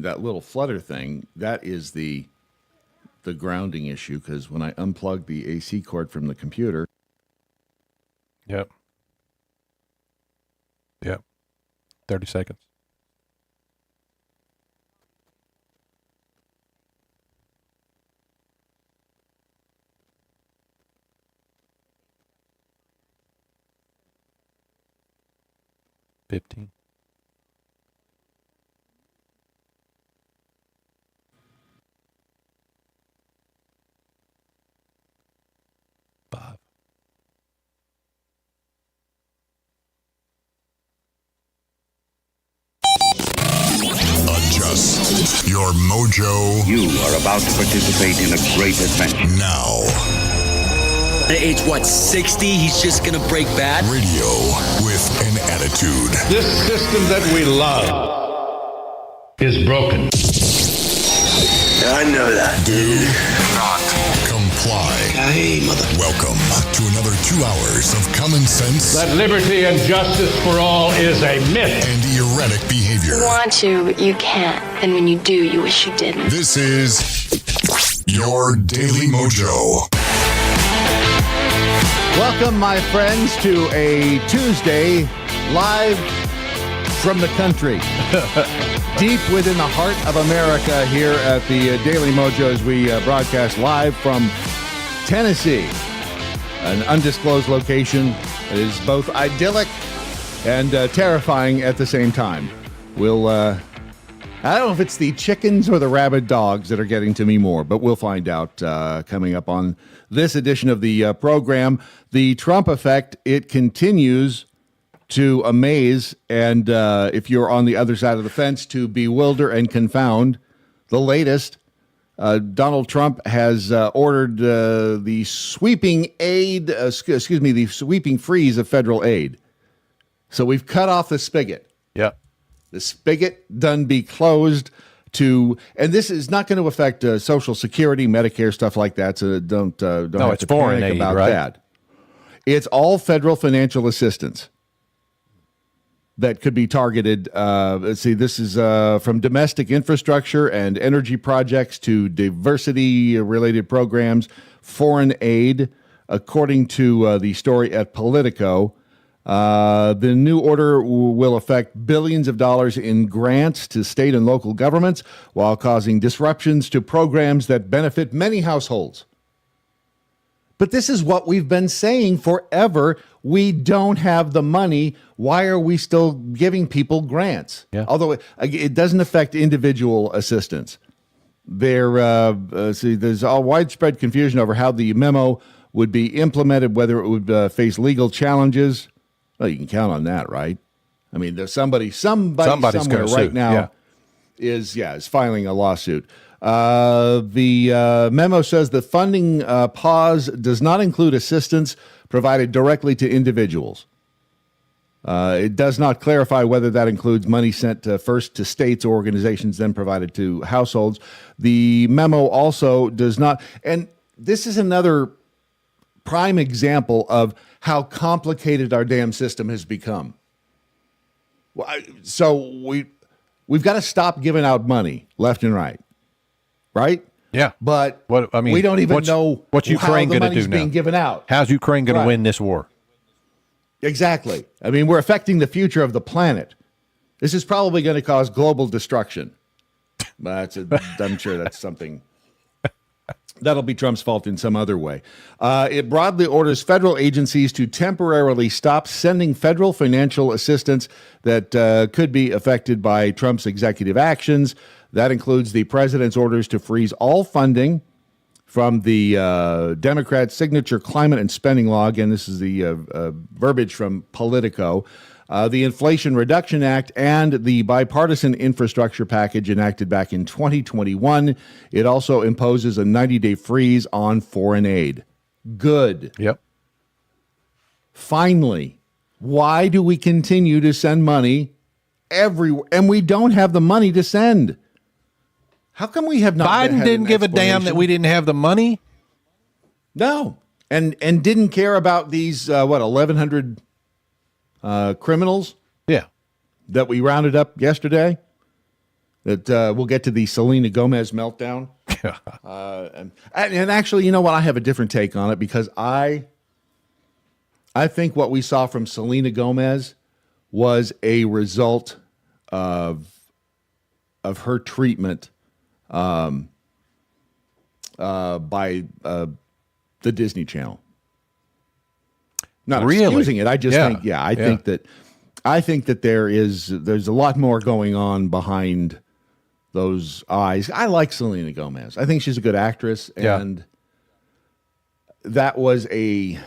that little flutter thing, that is the grounding issue, because when I unplug the AC cord from the computer. Yep. 30 seconds. $15. $5. Adjust your mojo. You are about to participate in a great adventure. Now. At age, 60, he's just going to break bad? Radio with an attitude. This system that we love is broken. I know that. Do not comply. Hey, mother. Welcome to another 2 hours of common sense. That liberty and justice for all is a myth. And erratic behavior. You want to, but you can't. And when you do, you wish you didn't. This is your Daily Mojo. Welcome, my friends, to a Tuesday live from the country. Deep within the heart of America here at the Daily Mojo as we broadcast live from Tennessee, an undisclosed location that is both idyllic and terrifying at the same time. We'll, I don't know if it's the chickens or the rabid dogs that are getting to me more, but we'll find out coming up on this edition of the program. The Trump effect, it continues to amaze, and if you're on the other side of the fence, to bewilder and confound. The latest, Donald Trump has ordered the sweeping the sweeping freeze of federal aid. So we've cut off the spigot. Yeah. The spigot done be closed to, and this is not going to affect Social Security, Medicare, stuff like that. So don't have it's to foreign panic aid, about right? that. It's all federal financial assistance that could be targeted. Let's see, this is from domestic infrastructure and energy projects to diversity-related programs, foreign aid, according to the story at Politico. The new order will affect billions of dollars in grants to state and local governments while causing disruptions to programs that benefit many households. But this is what we've been saying forever. We don't have the money. Why are we still giving people grants? Yeah. Although it doesn't affect individual assistance. There's all widespread confusion over how the memo would be implemented, whether it would face legal challenges. Well, you can count on that, right? I mean, there's somebody somewhere right now is filing a lawsuit. The memo says the funding pause does not include assistance provided directly to individuals. It does not clarify whether that includes money sent first to states or organizations, then provided to households. The memo also does not, and this is another prime example of how complicated our damn system has become. So we've got to stop giving out money left and right. Right? Yeah. But we don't even know what's Ukraine going to do now. Being given out. How's Ukraine going to win this war? Exactly. I mean, we're affecting the future of the planet. This is probably going to cause global destruction. But I'm sure that's something that'll be Trump's fault in some other way. It broadly orders federal agencies to temporarily stop sending federal financial assistance that could be affected by Trump's executive actions. That includes the president's orders to freeze all funding from the Democrat signature climate and spending law. Again, this is the verbiage from Politico. The Inflation Reduction Act and the bipartisan infrastructure package enacted back in 2021. It also imposes a 90-day freeze on foreign aid. Good. Yep. Finally, why do we continue to send money everywhere? And we don't have the money to send. How come we have not? Biden didn't give a damn that we didn't have the money? No. And didn't care about these, 1,100 criminals? Yeah. That we rounded up yesterday? that we'll get to the Selena Gomez meltdown. And actually, you know what? I have a different take on it because I think what we saw from Selena Gomez was a result of her treatment by the Disney Channel. Not really? excusing it. I just think, I think that there's a lot more going on behind those eyes. I like Selena Gomez. I think she's a good actress, and that was a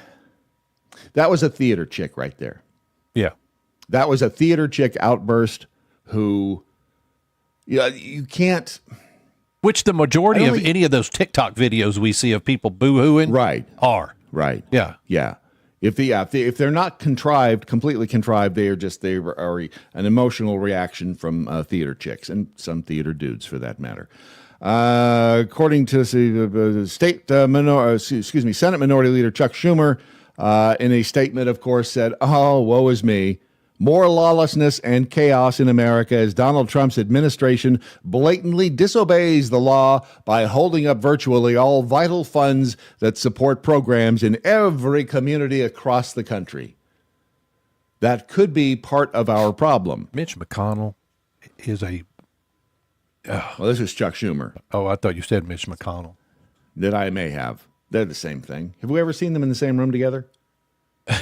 theater chick right there. Yeah. That was a theater chick outburst who you can't. Which the majority of any of those TikTok videos we see of people boo-hooing are. Right. Yeah. Yeah. If they're not completely contrived, they are an emotional reaction from theater chicks and some theater dudes for that matter. According to Senate Minority Leader Chuck Schumer, in a statement, of course, said, "Oh, woe is me. More lawlessness and chaos in America as Donald Trump's administration blatantly disobeys the law by holding up virtually all vital funds that support programs in every community across the country." That could be part of our problem. Mitch McConnell is a... Well, this is Chuck Schumer. Oh, I thought you said Mitch McConnell. That I may have. They're the same thing. Have we ever seen them in the same room together?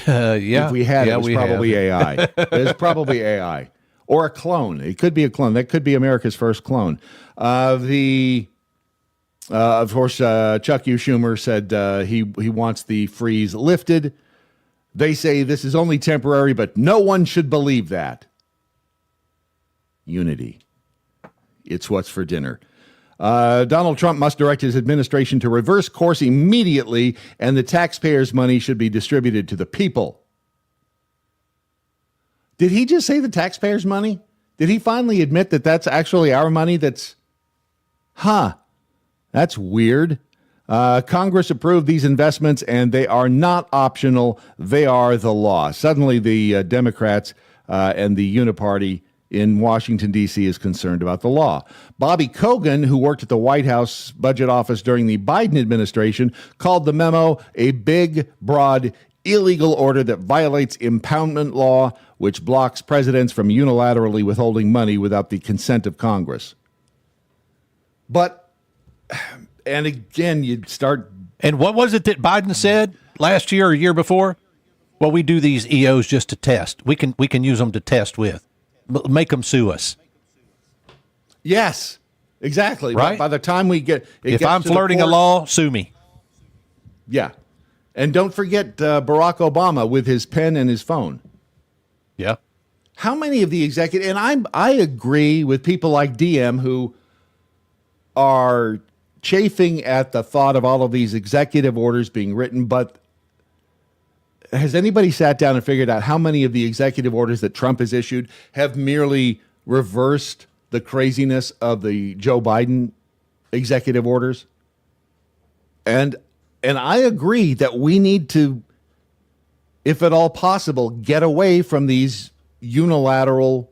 Yeah. If we had, it was probably AI. It's probably AI or a clone. It could be a clone. That could be America's first clone. Of course, Chuck U. Schumer said he wants the freeze lifted. They say this is only temporary, but no one should believe that. Unity. It's what's for dinner. Donald Trump must direct his administration to reverse course immediately, and the taxpayers' money should be distributed to the people. Did he just say the taxpayers' money? Did he finally admit that that's actually our money? That's weird. Congress approved these investments, and they are not optional. They are the law. Suddenly, the Democrats and the Uniparty in Washington, D.C. is concerned about the law. Bobby Kogan, who worked at the White House budget office during the Biden administration, called the memo a big, broad, illegal order that violates impoundment law, which blocks presidents from unilaterally withholding money without the consent of Congress. But, and again, you'd start... And what was it that Biden said last year or year before? Well, we do these EOs just to test. We can use them to test with. Make them sue us. Yes, exactly. Right? By the time we get... If I'm flirting a law, sue me. Yeah. And don't forget Barack Obama with his pen and his phone. Yeah. How many of the executive... And I agree with people like DM who are chafing at the thought of all of these executive orders being written, but has anybody sat down and figured out how many of the executive orders that Trump has issued have merely reversed the craziness of the Joe Biden executive orders? And I agree that we need to, if at all possible, get away from these unilateral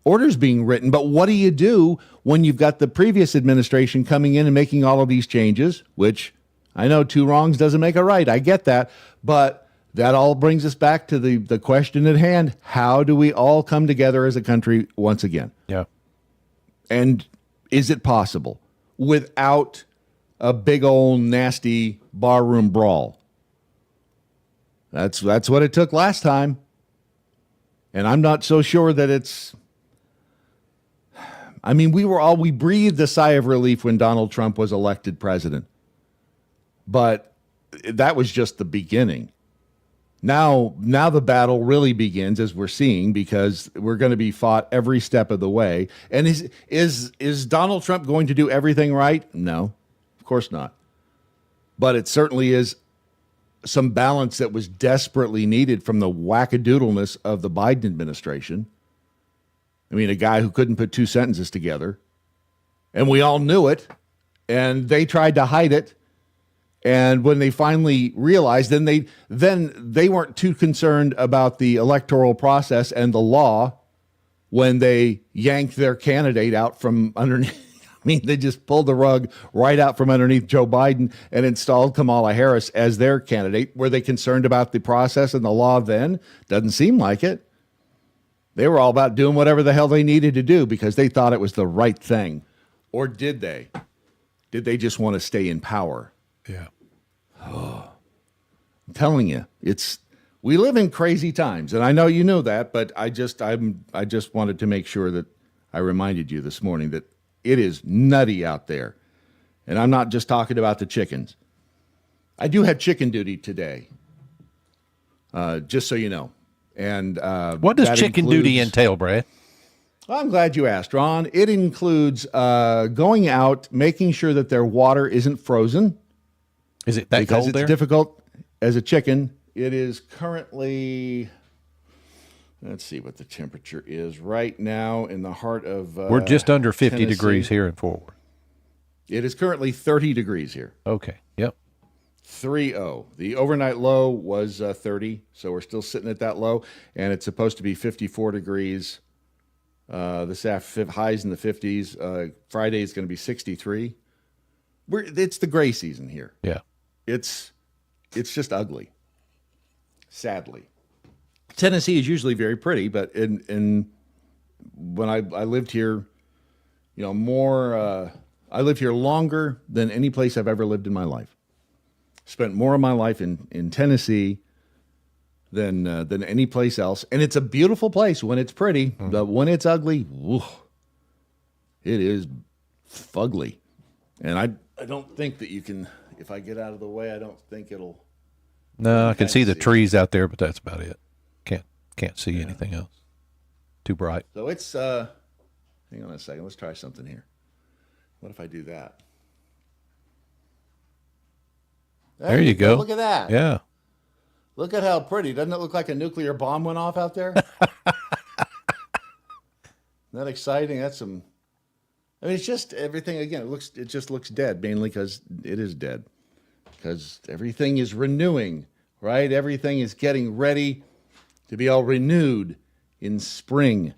orders being written. But what do you do when you've got the previous administration coming in and making all of these changes, which I know two wrongs doesn't make a right. I get that. But that all brings us back to the question at hand. How do we all come together as a country once again? Yeah. And is it possible without a big old nasty barroom brawl? That's what it took last time. And I'm not so sure that it's... I mean, we breathed a sigh of relief when Donald Trump was elected president. But that was just the beginning. Now the battle really begins, as we're seeing, because we're going to be fought every step of the way. And is Donald Trump going to do everything right? No, of course not. But it certainly is some balance that was desperately needed from the wackadoodleness of the Biden administration. I mean, a guy who couldn't put two sentences together. And we all knew it. And they tried to hide it. And when they finally realized, then they weren't too concerned about the electoral process and the law. when they yanked their candidate out from underneath. I mean, they just pulled the rug right out from underneath Joe Biden and installed Kamala Harris as their candidate. Were they concerned about the process and the law then? Doesn't seem like it. They were all about doing whatever the hell they needed to do because they thought it was the right thing. Or did they? Did they just want to stay in power? Yeah. I'm telling you, we live in crazy times, and I know you know that, but I just wanted to make sure that I reminded you this morning that it is nutty out there. And I'm not just talking about the chickens. I do have chicken duty today, just so you know. And what does chicken duty entail, Brad? I'm glad you asked, Ron. It includes going out, making sure that their water isn't frozen. Is it that cold there? Because it's difficult as a chicken. It is currently, let's see what the temperature is right now in the heart of We're just under 50 Tennessee. degrees here in Fort Worth. It is currently 30 degrees here. Okay, yep. 3-0. The overnight low was 30, so we're still sitting at that low, and it's supposed to be 54 degrees. This afternoon, highs in the 50s. Friday is going to be 63. It's the gray season here. Yeah. It's just ugly. Sadly, Tennessee is usually very pretty, but when I lived here, I lived here longer than any place I've ever lived in my life. Spent more of my life in Tennessee than any place else, and it's a beautiful place when it's pretty. But when it's ugly, it is fugly. And I don't think that you can. If I get out of the way, I don't think it'll. No, I can see the trees out there, but that's about it. Can't see anything else. Too bright. So it's hang on a second. Let's try something here. What if I do that? There you go. Look at that. Yeah. Look at how pretty. Doesn't it look like a nuclear bomb went off out there? Isn't that exciting? That's some. I mean, it's just everything. Again, it just looks dead, mainly because it is dead. Because everything is renewing, right? Everything is getting ready to be all renewed in spring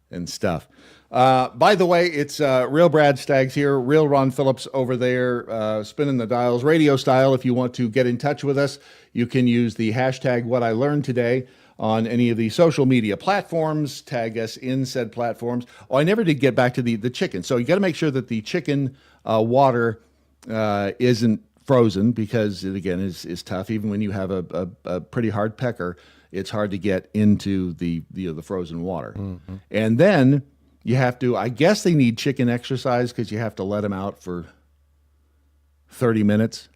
and stuff. By the way, it's Real Brad Staggs here, Real Ron Phillips over there, spinning the dials, radio style. If you want to get in touch with us, you can use the hashtag What I Learned Today on any of the social media platforms. Tag us in said platforms. Oh, I never did get back to the chicken. So you got to make sure that the chicken water isn't frozen, because it again is tough. Even when you have a pretty hard pecker, it's hard to get into the frozen water. Mm-hmm. And then you have to, I guess they need chicken exercise, because you have to let them out for 30 minutes,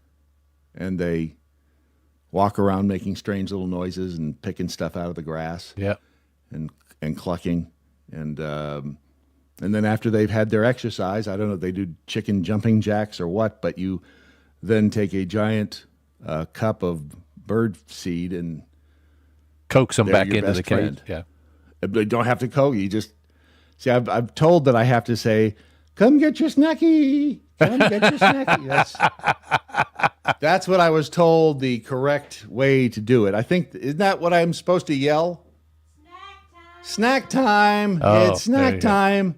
and they walk around making strange little noises and picking stuff out of the grass. Yeah. And clucking, and then after they've had their exercise, I don't know if they do chicken jumping jacks or what, but you then take a giant cup of bird seed and coax them back into the cage. Friend. Yeah, they don't have to coax. You just see. I've told that I have to say, "Come get your snacky. Come get your snacky." That's what I was told the correct way to do it. I think, isn't that what I'm supposed to yell? Snack time. Oh, it's snack time.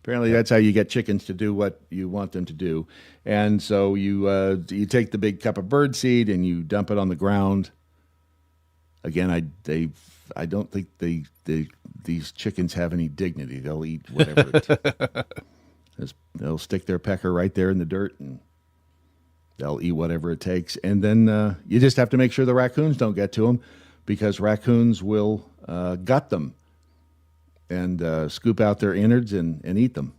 Apparently, that's how you get chickens to do what you want them to do. And so you take the big cup of bird seed and you dump it on the ground. Again, I don't think these chickens have any dignity. They'll eat whatever. They'll stick their pecker right there in the dirt, and they'll eat whatever it takes. And then you just have to make sure the raccoons don't get to them, because raccoons will gut them and scoop out their innards and eat them.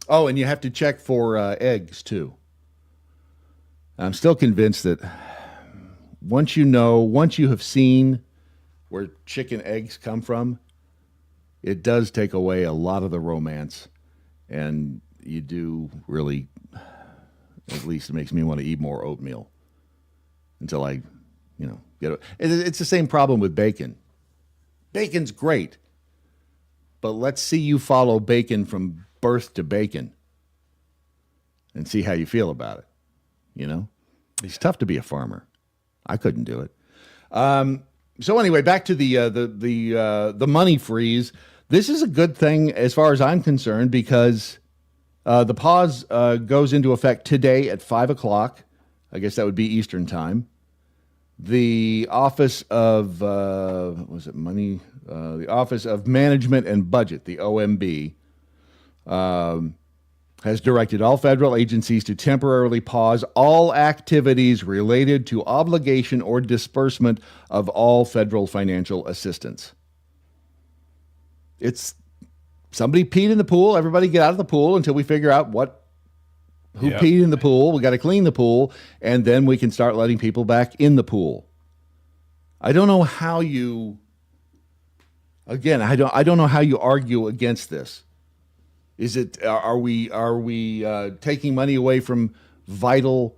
Oh, and you have to check for eggs, too. I'm still convinced that once you have seen where chicken eggs come from, it does take away a lot of the romance. And you do really, at least it makes me want to eat more oatmeal until I, get it. It's the same problem with bacon. Bacon's great, but let's see you follow bacon from birth to bacon and see how you feel about it. It's tough to be a farmer. I couldn't do it. So anyway, back to the money freeze. This is a good thing as far as I'm concerned because the pause goes into effect today at 5 o'clock. I guess that would be Eastern time. The Office of the Office of Management and Budget, the OMB, has directed all federal agencies to temporarily pause all activities related to obligation or disbursement of all federal financial assistance. It's somebody peed in the pool. Everybody get out of the pool until we figure out who peed in the pool. We got to clean the pool, and then we can start letting people back in the pool. I don't know how you. Again, I don't know how you argue against this. Is it are we taking money away from vital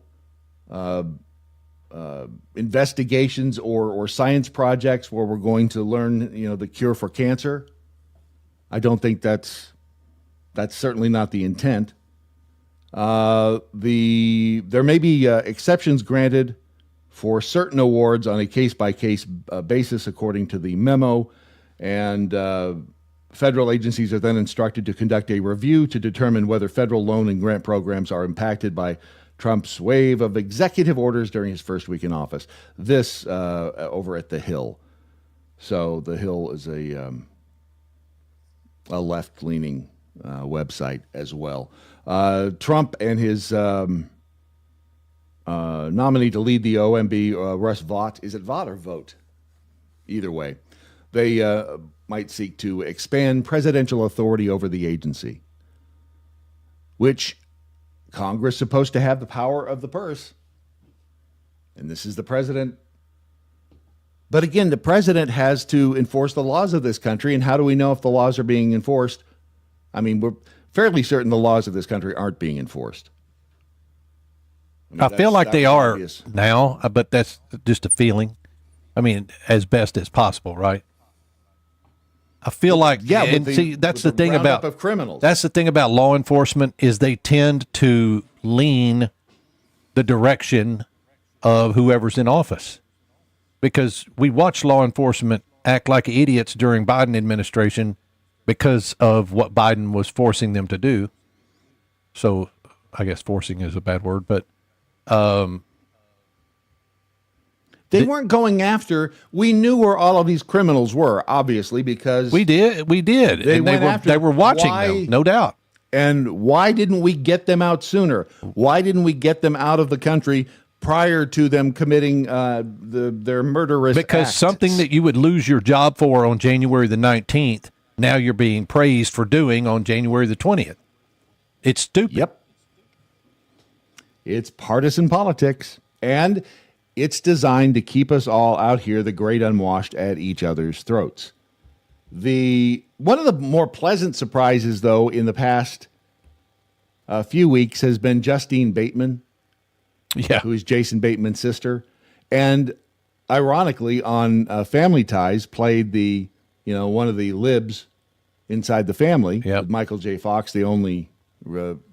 investigations or science projects where we're going to learn the cure for cancer? I don't think that's certainly not the intent. There may be exceptions granted for certain awards on a case-by-case basis, according to the memo, and federal agencies are then instructed to conduct a review to determine whether federal loan and grant programs are impacted by Trump's wave of executive orders during his first week in office. This over at The Hill. So The Hill is a left-leaning website as well. Trump and his nominee to lead the OMB, Russ Vought, is it Vought or Vote? Either way, they might seek to expand presidential authority over the agency, which Congress is supposed to have the power of the purse. And this is the president. But again, the president has to enforce the laws of this country. And how do we know if the laws are being enforced? I mean, we're fairly certain the laws of this country aren't being enforced. I feel like they are now, but that's just a feeling. I mean, as best as possible, right? I feel like, that's the thing about of criminals. That's the thing about law enforcement is they tend to lean the direction of whoever's in office, because we watch law enforcement act like idiots during Biden administration because of what Biden was forcing them to do. So I guess forcing is a bad word, but they weren't going after. We knew where all of these criminals were, obviously, because we did. They were watching them, no doubt. And why didn't we get them out sooner? Why didn't we get them out of the country prior to them committing their murderous Because act? Something that you would lose your job for on January the 19th, now you're being praised for doing on January the 20th. It's stupid. Yep. It's partisan politics, and it's designed to keep us all out here, the great unwashed, at each other's throats. One of the more pleasant surprises, though, in the past few weeks has been Justine Bateman, who is Jason Bateman's sister, and ironically, on Family Ties, played one of the libs inside the family. With Michael J. Fox, the only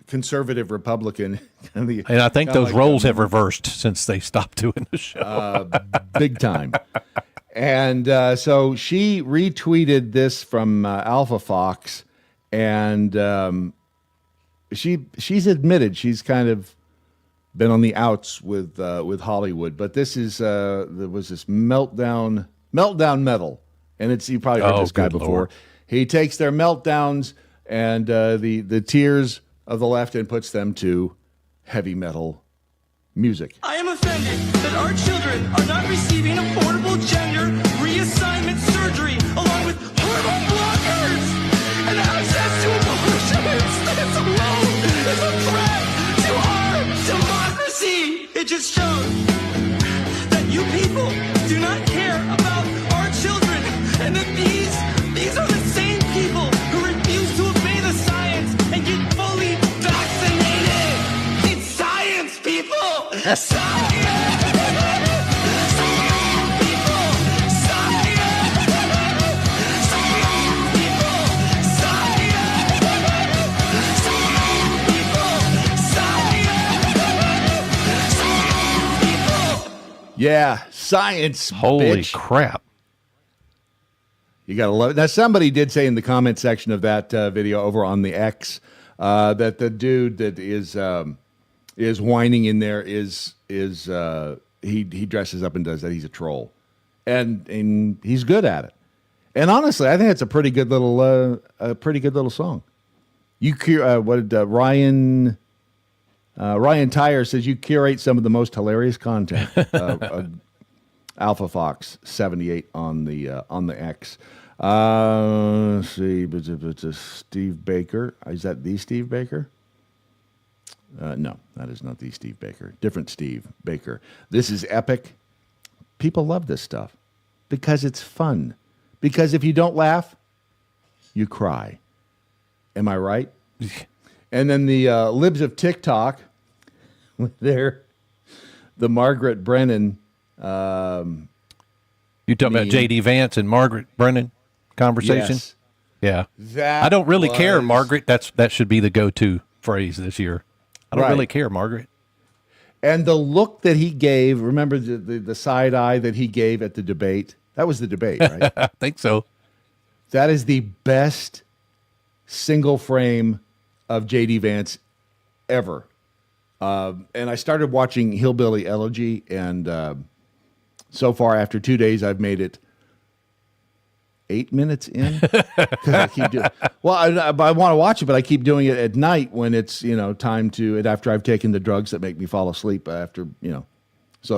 conservative Republican. And I think those roles have reversed since they stopped doing the show. Big time. And so she retweeted this from Alpha Fox, and she's admitted she's kind of been on the outs with Hollywood. But this is there was this meltdown metal, and you probably heard this guy before. Lord. He takes their meltdowns and the tears of the left and puts them to heavy metal music. I am offended that our children are not receiving affordable gender reassignment surgery along with hormone blockers and access to abortions. This alone is a threat to our democracy. It just shows that you people do not care about our children, and that these are the same people who refuse to obey the science and get fully vaccinated. It's science, people! Science! Science, people! Science! Science, people! Science! Science, people! Science! Science, people! Yeah, science. Holy bitch. crap. You got to love it. Now, somebody did say in the comment section of that video over on the X that the dude that is whining in there is he dresses up and does that. He's a troll, and he's good at it. And honestly, I think it's a pretty good little song. Ryan Tyre says you curate some of the most hilarious content. Alpha Fox 78 on the X. Let's see, it's a Steve Baker. Is that the Steve Baker? No, that is not the Steve Baker. Different Steve Baker. This is epic. People love this stuff because it's fun. Because if you don't laugh, you cry. Am I right? And then the libs of TikTok, the Margaret Brennan. You talking about J.D. Vance and Margaret Brennan conversation? Yes. Yeah. I don't really care, Margaret. That should be the go-to phrase this year. I don't really care, Margaret. And the look that he gave, remember the side eye that he gave at the debate? That was the debate, right? I think so. That is the best single frame of J.D. Vance ever. And I started watching Hillbilly Elegy, and so far, after 2 days, I've made it 8 minutes in. 'Cause I keep doing. Well, I want to watch it, but I keep doing it at night when it's time to. And after I've taken the drugs that make me fall asleep. So that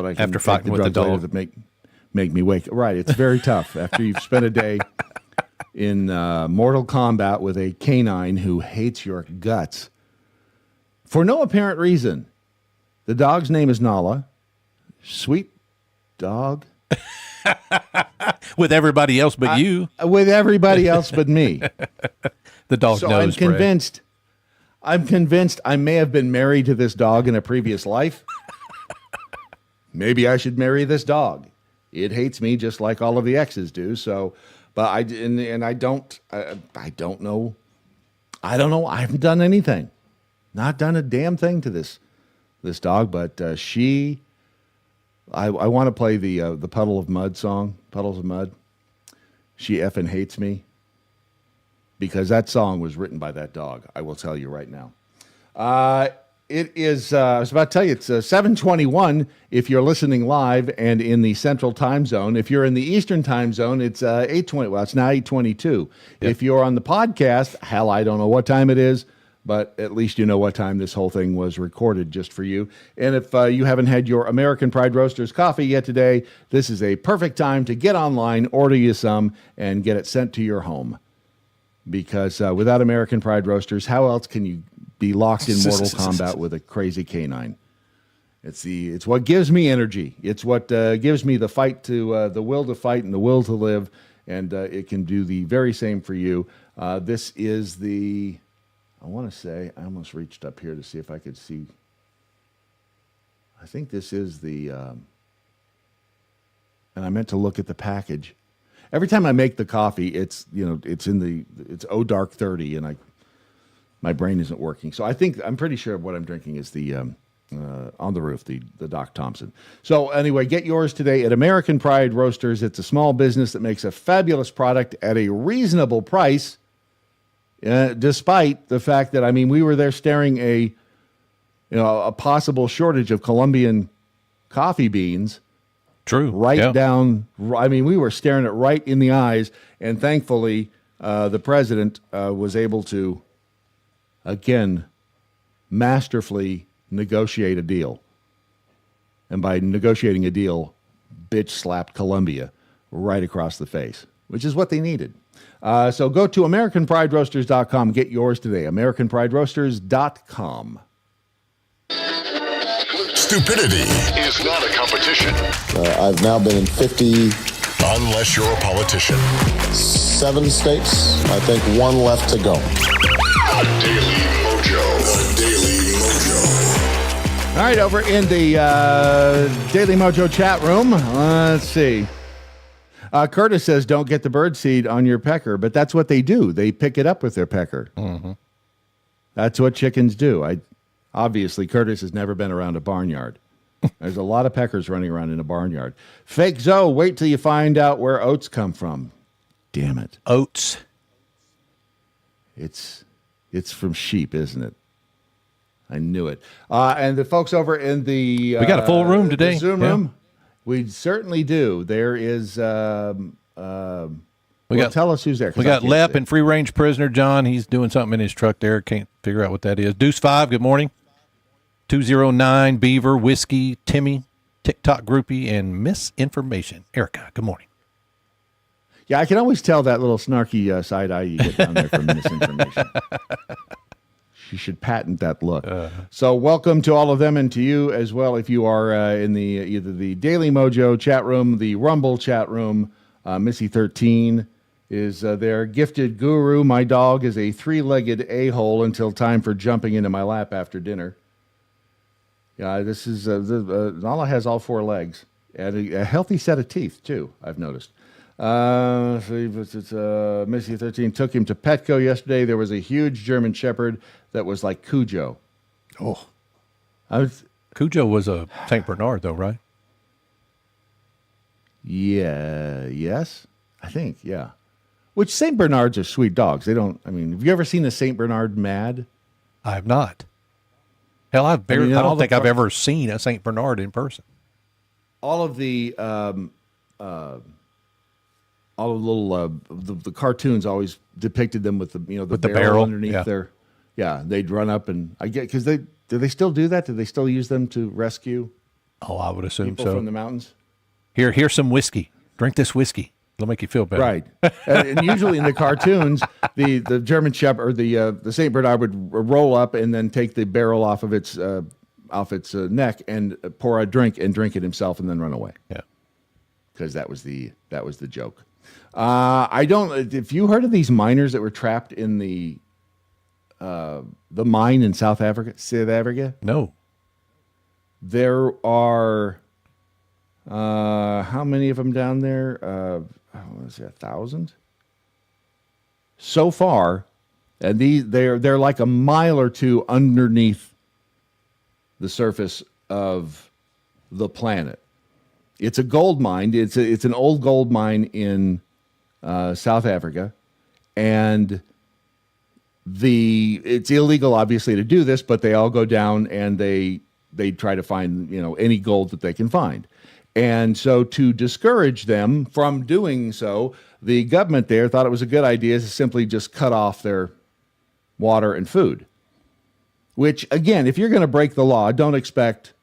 I can after fighting take the with the drugs dog that make me wake. Right, it's very tough after you've spent a day in Mortal Kombat with a canine who hates your guts for no apparent reason. The dog's name is Nala. Sweet dog. With everybody else but you. With everybody else but me. The dog knows. I'm convinced I may have been married to this dog in a previous life. Maybe I should marry this dog. It hates me just like all of the exes do. So, but I don't know. I haven't done anything. Not done a damn thing to this dog. But I want to play the Puddle of Mud song. Puddles of Mud. She effing hates me. Because that song was written by that dog. I will tell you right now. It is, I was about to tell you, it's 7:21 if you're listening live and in the Central Time Zone. If you're in the Eastern Time Zone, it's 8:20. Well, it's now 8:22. Yep. If you're on the podcast, hell, I don't know what time it is, but at least you know what time this whole thing was recorded just for you. And if you haven't had your American Pride Roasters coffee yet today, this is a perfect time to get online, order you some, and get it sent to your home. Because without American Pride Roasters, how else can you be locked in Mortal Kombat with a crazy canine? It's what gives me energy. It's what gives me the will to fight and the will to live, and it can do the very same for you. This is I want to say, I almost reached up here to see if I could see. I think this is and I meant to look at the package. Every time I make the coffee, it's O Dark 30, and my brain isn't working. So I'm pretty sure what I'm drinking is the On the Roof, the Doc Thompson. So anyway, get yours today at American Pride Roasters. It's a small business that makes a fabulous product at a reasonable price, despite the fact that we were there staring a possible shortage of Colombian coffee beans. True. Down. We were staring it right in the eyes, and thankfully, the president was able to, again, masterfully negotiate a deal. And by negotiating a deal, bitch slapped Colombia right across the face, which is what they needed. So go to AmericanPrideRoasters.com. Get yours today. AmericanPrideRoasters.com. Stupidity is not a competition. I've now been in 50... Unless you're a politician. 7 states. I think 1 left to go. The Daily Mojo. The Daily Mojo. All right, over in the Daily Mojo chat room, let's see. Curtis says, don't get the bird seed on your pecker, but that's what they do. They pick it up with their pecker. Mm-hmm. That's what chickens do. Obviously, Curtis has never been around a barnyard. There's a lot of peckers running around in a barnyard. Fake Zoe, wait till you find out where oats come from. damn it. Oats. It's from sheep, isn't it? I knew it. And the folks over in the We got a full room today. the Zoom Yeah. room, we certainly do. There is. Tell us who's there. 'Cause We I got can't Lep see. and free range prisoner John. He's doing something in his truck there. Can't figure out what that is. Deuce 5. Good morning. 209 Beaver Whiskey Timmy TikTok groupie and misinformation. Erica. Good morning. Yeah, I can always tell that little snarky side eye you get down there from misinformation. She should patent that look. So welcome to all of them and to you as well if you are in the either the Daily MoJo chat room, the Rumble chat room. Missy 13 is there. Gifted Guru, my dog is a three-legged a-hole until time for jumping into my lap after dinner. Yeah, this is Nala has all four legs and a healthy set of teeth too, I've noticed. Missy 13 took him to Petco yesterday. There was a huge German Shepherd that was like Cujo. Oh, Cujo was a Saint Bernard, though, right? Yeah. Yes, I think. Yeah. Which Saint Bernards are sweet dogs. They don't. I mean, have you ever seen a Saint Bernard mad? I have not. Hell, I don't think I've ever seen a Saint Bernard in person. All of the the cartoons always depicted them with the With the barrel barrel underneath their. Yeah, they'd run up and I get because do they still do that? Do they still use them to rescue? Oh, I would assume people so. from the mountains. Here's some whiskey. Drink this whiskey. It'll make you feel better. Right. and usually in the cartoons, the German Shepherd or the Saint Bernard would roll up and then take the barrel off of its neck and pour a drink and drink it himself and then run away. Yeah. Because that was the joke. I don't. If you heard of these miners that were trapped in the mine in South Africa? No. There are how many of them down there? Was it 1,000 so far? And they're like a mile or two underneath the surface of the planet. It's a gold mine. It's an old gold mine in South Africa, and it's illegal, obviously, to do this. But they all go down and they try to find any gold that they can find. And so to discourage them from doing so, the government there thought it was a good idea to simply just cut off their water and food. Which, again, if you're going to break the law, don't expect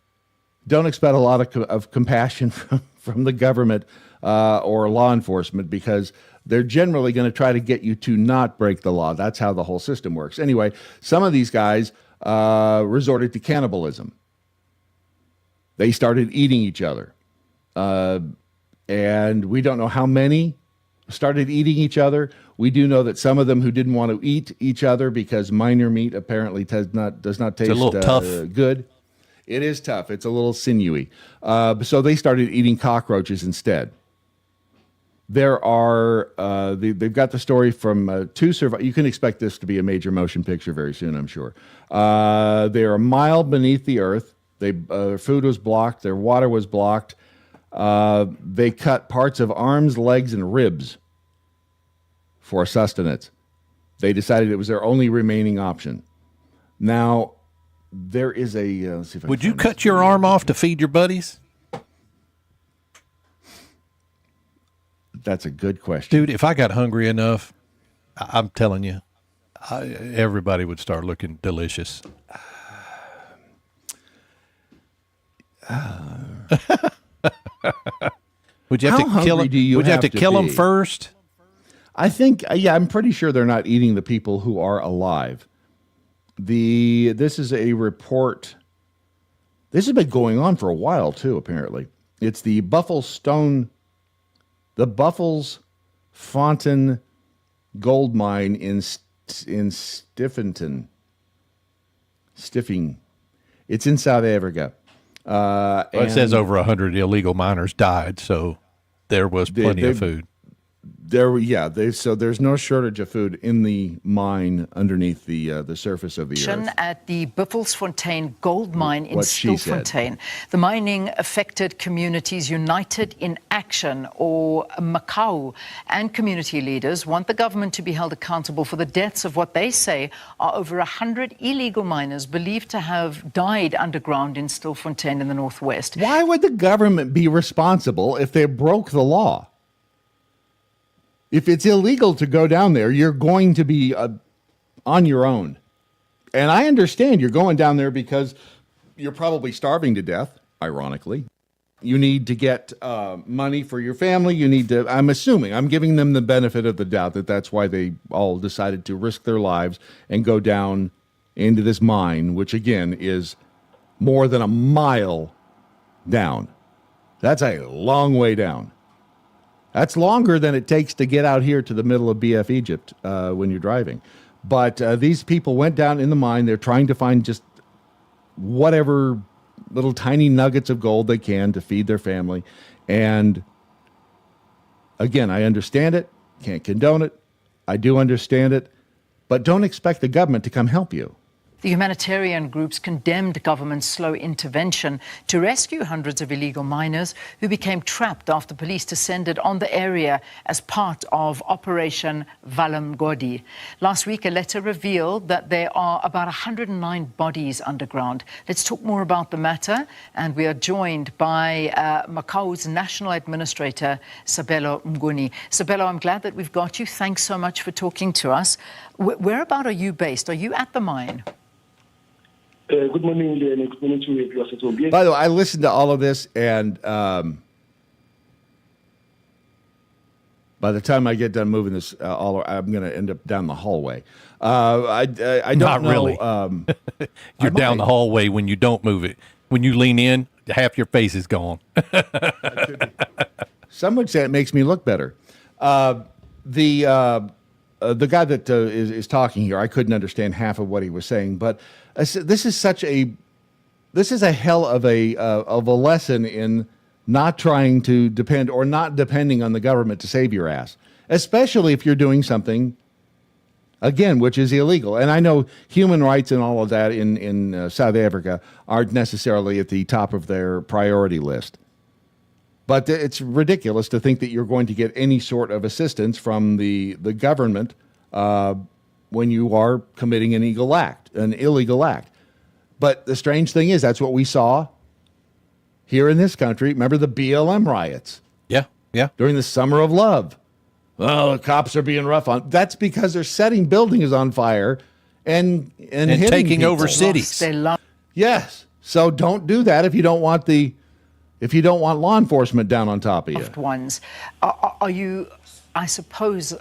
a lot of compassion from the government or law enforcement, because they're generally going to try to get you to not break the law. That's how the whole system works. Anyway, some of these guys resorted to cannibalism. They started eating each other. And we don't know how many started eating each other. We do know that some of them who didn't want to eat each other because miner meat apparently does not taste a little tough. Good. It is tough. It's a little sinewy. So they started eating cockroaches instead. There are they've got the story from two survivors. You can expect this to be a major motion picture very soon, I'm sure. They are a mile beneath the earth. Their food was blocked. Their water was blocked. They cut parts of arms, legs, and ribs for sustenance. They decided it was their only remaining option. Now, there is a... let's see if I Would can you find cut this. your arm off to feed your buddies? That's a good question. Dude, if I got hungry enough, I'm telling you, everybody would start looking delicious. Would you have How to kill hungry them? do you Would you have to have to kill them be? first? I think, I'm pretty sure they're not eating the people who are alive. This is a report. This has been going on for a while too, apparently. It's the Buffles Fontaine gold mine in Stiffing. It's in South Africa. Well, it says over 100 illegal miners died, so there was plenty of food. So there's no shortage of food in the mine underneath the surface of the earth. At the Buffelsfontein gold mine in What she said. Stilfontein. The mining affected communities united in action, or Macau, and community leaders want the government to be held accountable for the deaths of what they say are over 100 illegal miners believed to have died underground in Stilfontein in the northwest. Why would the government be responsible if they broke the law? If it's illegal to go down there, you're going to be on your own. And I understand you're going down there because you're probably starving to death, ironically. You need to get money for your family. You need to, I'm assuming, I'm giving them the benefit of the doubt that that's why they all decided to risk their lives and go down into this mine, which again is more than a mile down. That's a long way down. That's longer than it takes to get out here to the middle of BF Egypt when you're driving. But these people went down in the mine. They're trying to find just whatever little tiny nuggets of gold they can to feed their family. And again, I understand it. Can't condone it. I do understand it. But don't expect the government to come help you. The humanitarian groups condemned government's slow intervention to rescue hundreds of illegal miners who became trapped after police descended on the area as part of Operation Valamgodi. Last week, a letter revealed that there are about 109 bodies underground. Let's talk more about the matter, and we are joined by Macau's National Administrator, Sabelo Mnguni. Sabelo, I'm glad that we've got you. Thanks so much for talking to us. Whereabout are you based? Are you at the mine? Good morning, Leon. Good morning to you. By the way, I listened to all of this, and by the time I get done moving this, I'm going to end up down the hallway. I don't Not know. really. You're down the hallway when you don't move it. When you lean in, half your face is gone. Some would say it makes me look better. The guy that is talking here, I couldn't understand half of what he was saying, but this is a hell of a lesson in not trying to depend or not depending on the government to save your ass, especially if you're doing something, again, which is illegal. And I know human rights and all of that in South Africa aren't necessarily at the top of their priority list. But it's ridiculous to think that you're going to get any sort of assistance from the government when you are committing an illegal act. But the strange thing is that's what we saw here in this country. Remember the BLM riots? Yeah. During the Summer of Love. Well, the cops are being rough on. That's because they're setting buildings on fire and taking over cities. Yes. So don't do that if you don't want law enforcement down on top of you. Ones. Are you, I suppose,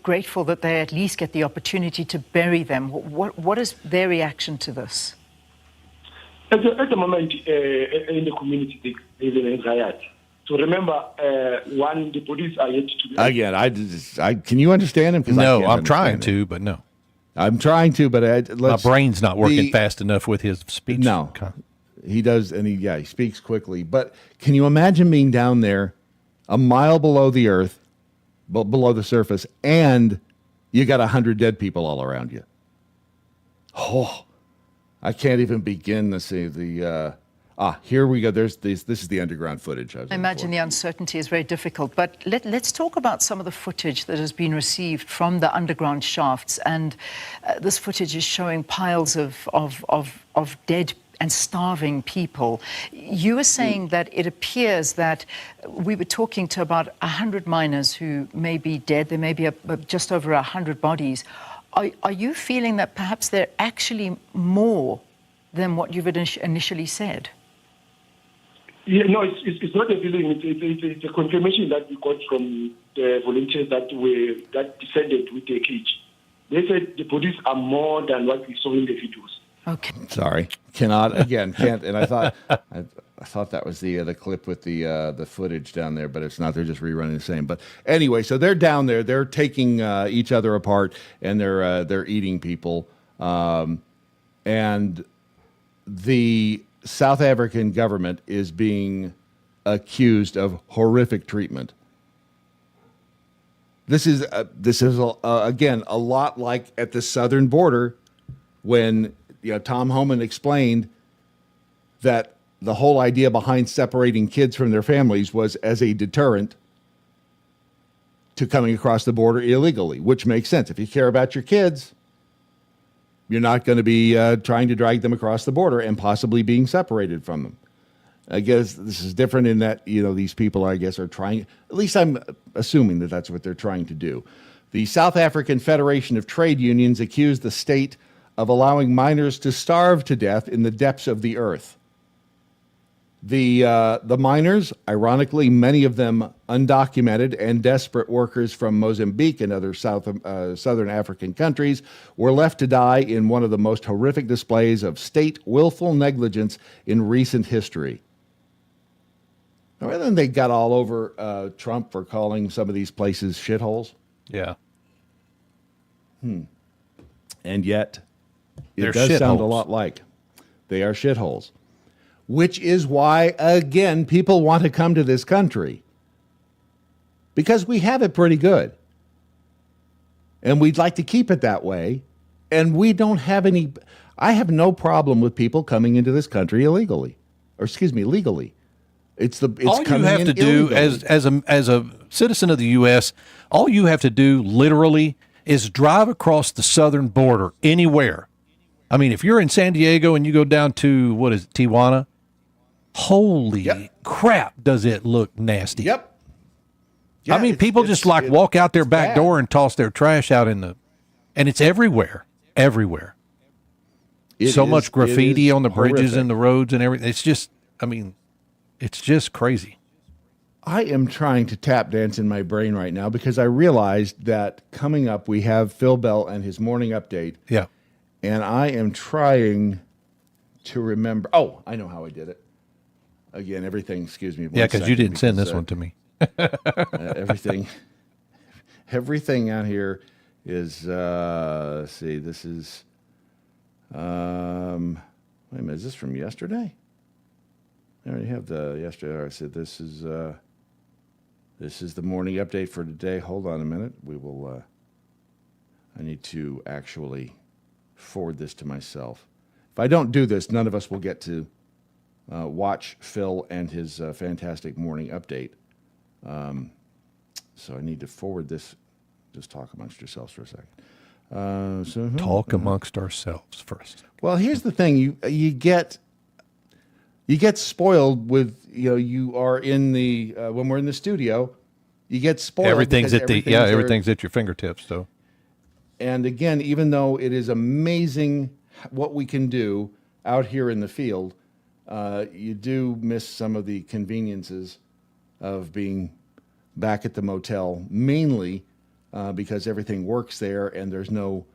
grateful that they at least get the opportunity to bury them? What is their reaction to this? At the moment, in the community, they live in anxiety. So remember, the police are yet to be... Again, can you understand him? No, I'm trying to, but no. I'm trying to, but my brain's not working fast enough with his speech. No. He does, and he speaks quickly. But can you imagine being down there a mile below the earth, below the surface, and you got 100 dead people all around you? Oh, I can't even begin to see the... here we go. This is the underground footage. I imagine the uncertainty is very difficult. But let's talk about some of the footage that has been received from the underground shafts. And this footage is showing piles of dead and starving people. You were saying that it appears that we were talking to about 100 miners who may be dead. There may be just over 100 bodies. Are you feeling that perhaps there are actually more than what you've initially said? Yeah, no, it's not a feeling. It's a confirmation that we got from the volunteers that descended with the cage. They said the bodies are more than what we saw in the videos. Okay. Sorry, can't. And I thought that was the clip with the footage down there, but it's not. They're just rerunning the same. But anyway, so they're down there. They're taking each other apart, and they're eating people. And the South African government is being accused of horrific treatment. This is again a lot like at the southern border when Tom Homan explained that the whole idea behind separating kids from their families was as a deterrent to coming across the border illegally, which makes sense. If you care about your kids, you're not going to be trying to drag them across the border and possibly being separated from them. I guess this is different in that, these people, I guess, are trying, at least I'm assuming that that's what they're trying to do. The South African Federation of Trade Unions accused the state of allowing miners to starve to death in the depths of the earth. The miners, ironically, many of them undocumented and desperate workers from Mozambique and other southern African countries, were left to die in one of the most horrific displays of state willful negligence in recent history. Now, then they got all over Trump for calling some of these places shitholes. Yeah. And yet, They're it does sound a shitholes. lot like they are shitholes. Which is why, again, people want to come to this country. Because we have it pretty good. And we'd like to keep it that way. And we don't have any... I have no problem with people coming into this country illegally. Or, legally. It's all you have to do illegally. as a citizen of the U.S., all you have to do literally is drive across the southern border anywhere. I mean, if you're in San Diego and you go down to, Tijuana, holy crap, does it look nasty. Yep. Yeah, I mean, people just walk out their back door and toss their trash out and it's everywhere. Everywhere. So much graffiti on the bridges and the roads and everything. It's just, it's just crazy. I am trying to tap dance in my brain right now because I realized that coming up we have Phil Bell and his morning update. Yeah. And I am trying to remember. Oh, I know how I did it. Again, everything, excuse me. Yeah, because you didn't send this one to me. Everything out here is, let's see, this is, wait a minute, is this from yesterday? I already have the yesterday. I said this is the morning update for today. Hold on a minute. We will, I need to actually forward this to myself. If I don't do this, none of us will get to watch Phil and his fantastic morning update. So I need to forward this. Just talk amongst yourselves for a second. Talk amongst ourselves first. Well, here's the thing: you get spoiled with you are in the when we're in the studio, you get spoiled. Everything's at everything's at your fingertips. So, and again, even though it is amazing what we can do out here in the field, you do miss some of the conveniences of being back at the motel, mainly because everything works there and there's no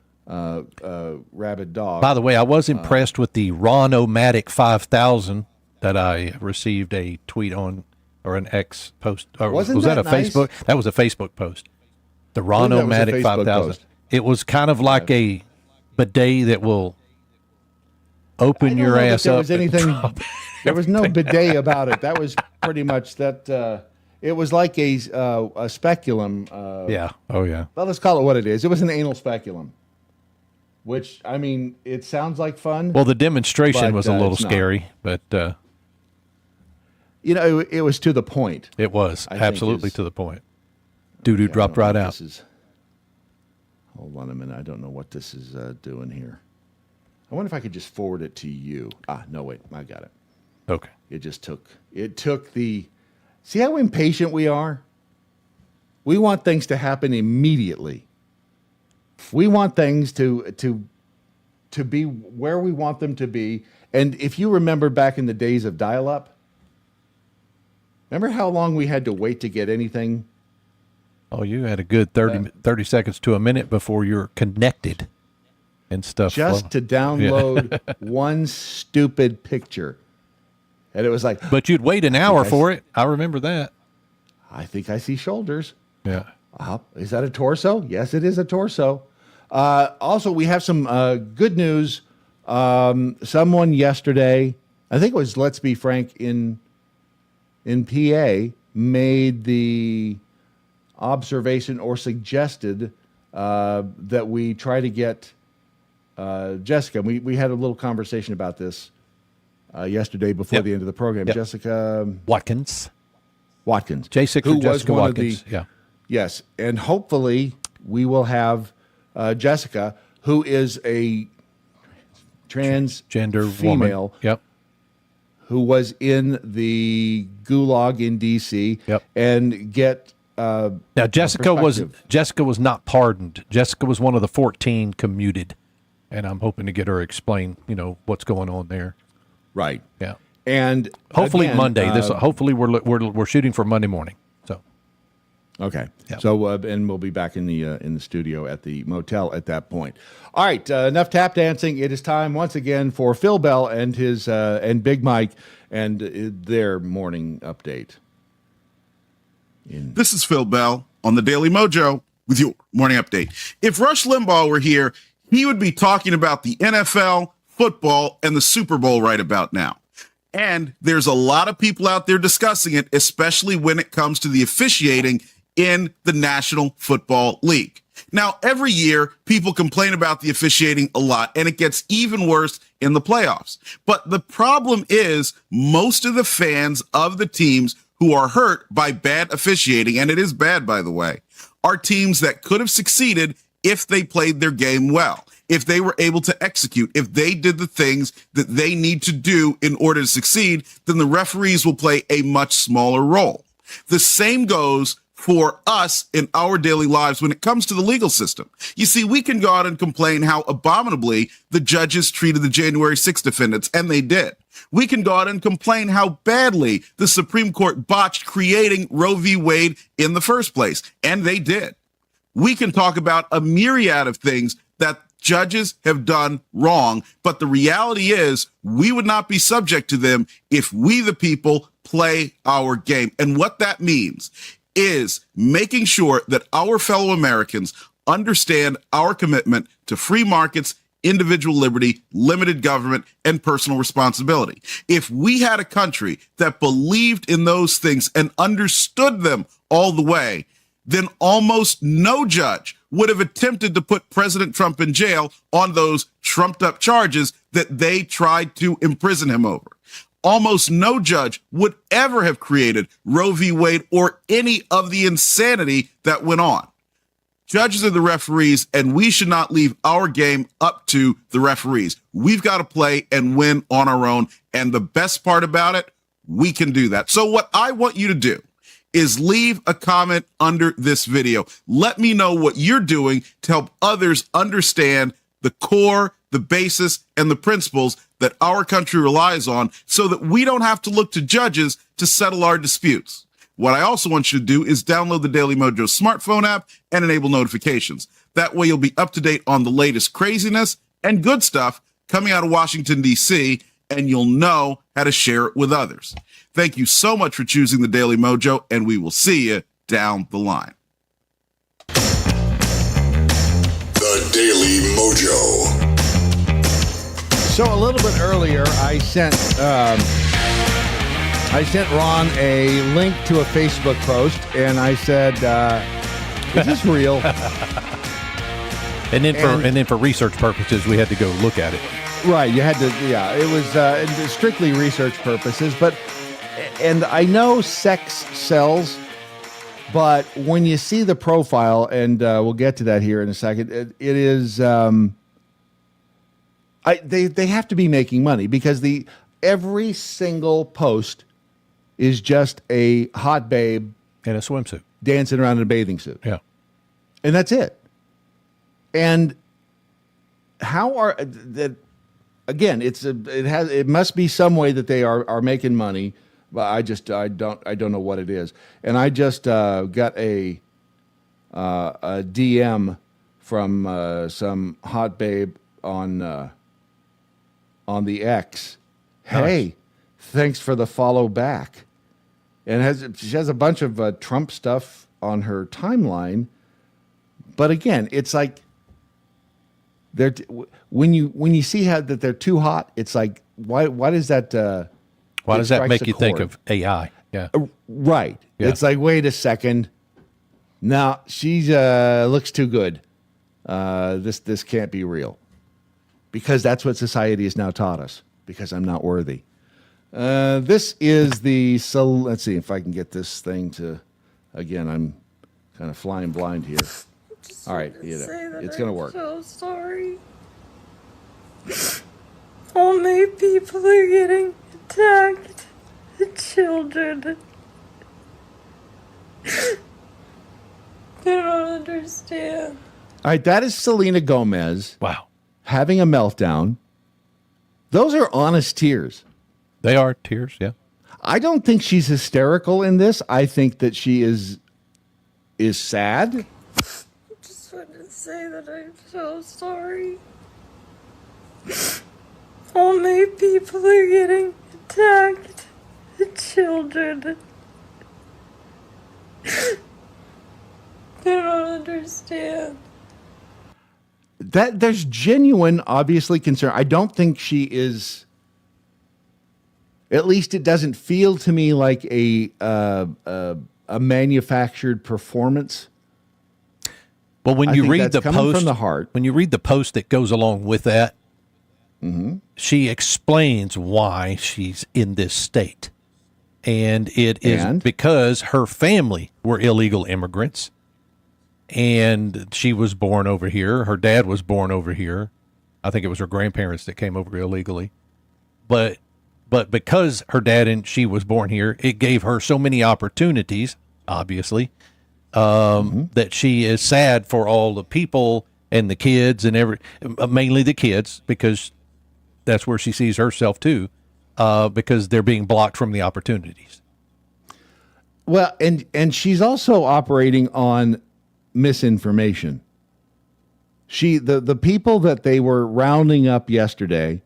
rabid dog. By the way, I was impressed with the Ron-O-Matic 5000 that I received a tweet on, or an X post. Or was that a nice? Facebook? That was a Facebook post. The Ron-O-Matic 5000. It was kind of like a bidet that will open your ass up. There was no bidet about it. That was pretty much that. It was like a speculum. Yeah. Oh, yeah. Well, let's call it what it is. It was an anal speculum, which, it sounds like fun. Well, the demonstration was a little scary, but... it was to the point. It was absolutely to the point. Doo-doo dropped right out. Hold on a minute. I don't know what this is doing here. I wonder if I could just forward it to you. No, wait. I got it. Okay. It took the... See how impatient we are? We want things to happen immediately. We want things to be where we want them to be. And if you remember back in the days of dial-up, remember how long we had to wait to get anything? Oh, you had a good 30 seconds to a minute before you're connected and stuff. Just to download one stupid picture. And it was like... But you'd wait an hour for it. I remember that. I think I see shoulders. Yeah. Is that a torso? Yes, it is a torso. Also, we have some good news. Someone yesterday, I think it was Let's Be Frank in PA, made the observation or suggested that we try to get Jessica. We had a little conversation about this yesterday before the end of the program. Yep. Jessica Watkins. J6 who Jessica Watkins. Yes, and hopefully we will have Jessica, who is a transgender female. Woman. Yep. Who was in the gulag in D.C. Yep. And get now Jessica was not pardoned. Jessica was one of the 14 commuted, and I'm hoping to get her explain what's going on there. Right. Yeah. And hopefully again, Monday. Hopefully we're shooting for Monday morning. So. Okay. Yep. So and we'll be back in the studio at the motel at that point. All right. Enough tap dancing. It is time once again for Phil Bell and his and Big Mike and their morning update. This is Phil Bell on the Daily MoJo with your morning update. If Rush Limbaugh were here, he would be talking about the NFL, football, and the Super Bowl right about now. And there's a lot of people out there discussing it, especially when it comes to the officiating in the National Football League. Now, every year, people complain about the officiating a lot, and it gets even worse in the playoffs. But the problem is most of the fans of the teams who are hurt by bad officiating, and it is bad, by the way, are teams that could have succeeded if they played their game well, if they were able to execute, if they did the things that they need to do in order to succeed, then the referees will play a much smaller role. The same goes for us in our daily lives when it comes to the legal system. You see, we can go out and complain how abominably the judges treated the January 6th defendants, and they did. We can go out and complain how badly the Supreme Court botched creating Roe v. Wade in the first place, and they did. We can talk about a myriad of things that judges have done wrong, but the reality is we would not be subject to them if we, the people, play our game. And what that means is making sure that our fellow Americans understand our commitment to free markets, individual liberty, limited government, and personal responsibility. If we had a country that believed in those things and understood them all the way, then almost no judge would have attempted to put President Trump in jail on those trumped-up charges that they tried to imprison him over. Almost no judge would ever have created Roe v. Wade or any of the insanity that went on. Judges are the referees, and we should not leave our game up to the referees. We've got to play and win on our own, and the best part about it, we can do that. So what I want you to do is leave a comment under this video. Let me know what you're doing to help others understand the core, the basis, and the principles that our country relies on so that we don't have to look to judges to settle our disputes. What I also want you to do is download the Daily MoJo smartphone app and enable notifications. That way you'll be up to date on the latest craziness and good stuff coming out of Washington, D.C., and you'll know how to share it with others. Thank you so much for choosing the Daily MoJo, and we will see you down the line. The Daily Mojo. So a little bit earlier, I sent Ron a link to a Facebook post, and I said, "Is this real?" and then for research purposes, we had to go look at it. Right, you had to. Yeah, it was strictly research purposes, and I know sex sells, but when you see the profile, and we'll get to that here in a second, it is. They have to be making money because every single post is just a hot babe in a swimsuit dancing around in a bathing suit. Yeah, and that's it. And how are that? Again, it must be some way that they are making money, but I don't know what it is. And I just got a DM from some hot babe on the X. Hey, thanks for the follow back. And she has a bunch of Trump stuff on her timeline, but again, it's like. When you see how that they're too hot, it's like why does that why does that make you think of AI? Yeah, right. Yeah. It's like wait a second, No, she's looks too good. This can't be real. Because that's what society has now taught us. Because I'm not worthy. This is the let's see if I can get this thing to. Again, I'm kind of flying blind here. All right, it's gonna work. I'm so sorry. How many people are getting attacked? Children. I don't understand. All right, that is Selena Gomez. Wow. Having a meltdown. Those are honest tears. They are tears, yeah. I don't think she's hysterical in this. I think that she is sad. I just wanted to say that I'm so sorry. How many people are getting attacked? Children. I don't understand. That there's genuine, obviously, concern. I don't think she is. At least it doesn't feel to me like a manufactured performance. Well, when you read the post from the heart, when you read the post that goes along with that, she explains why she's in this state, and it is because her family were illegal immigrants, and she was born over here. Her dad was born over here. I think it was her grandparents that came over illegally, but because her dad and she was born here, it gave her so many opportunities, obviously, that she is sad for all the people and the kids and mainly the kids, because that's where she sees herself too, because they're being blocked from the opportunities. Well, and she's also operating on misinformation. The people that they were rounding up yesterday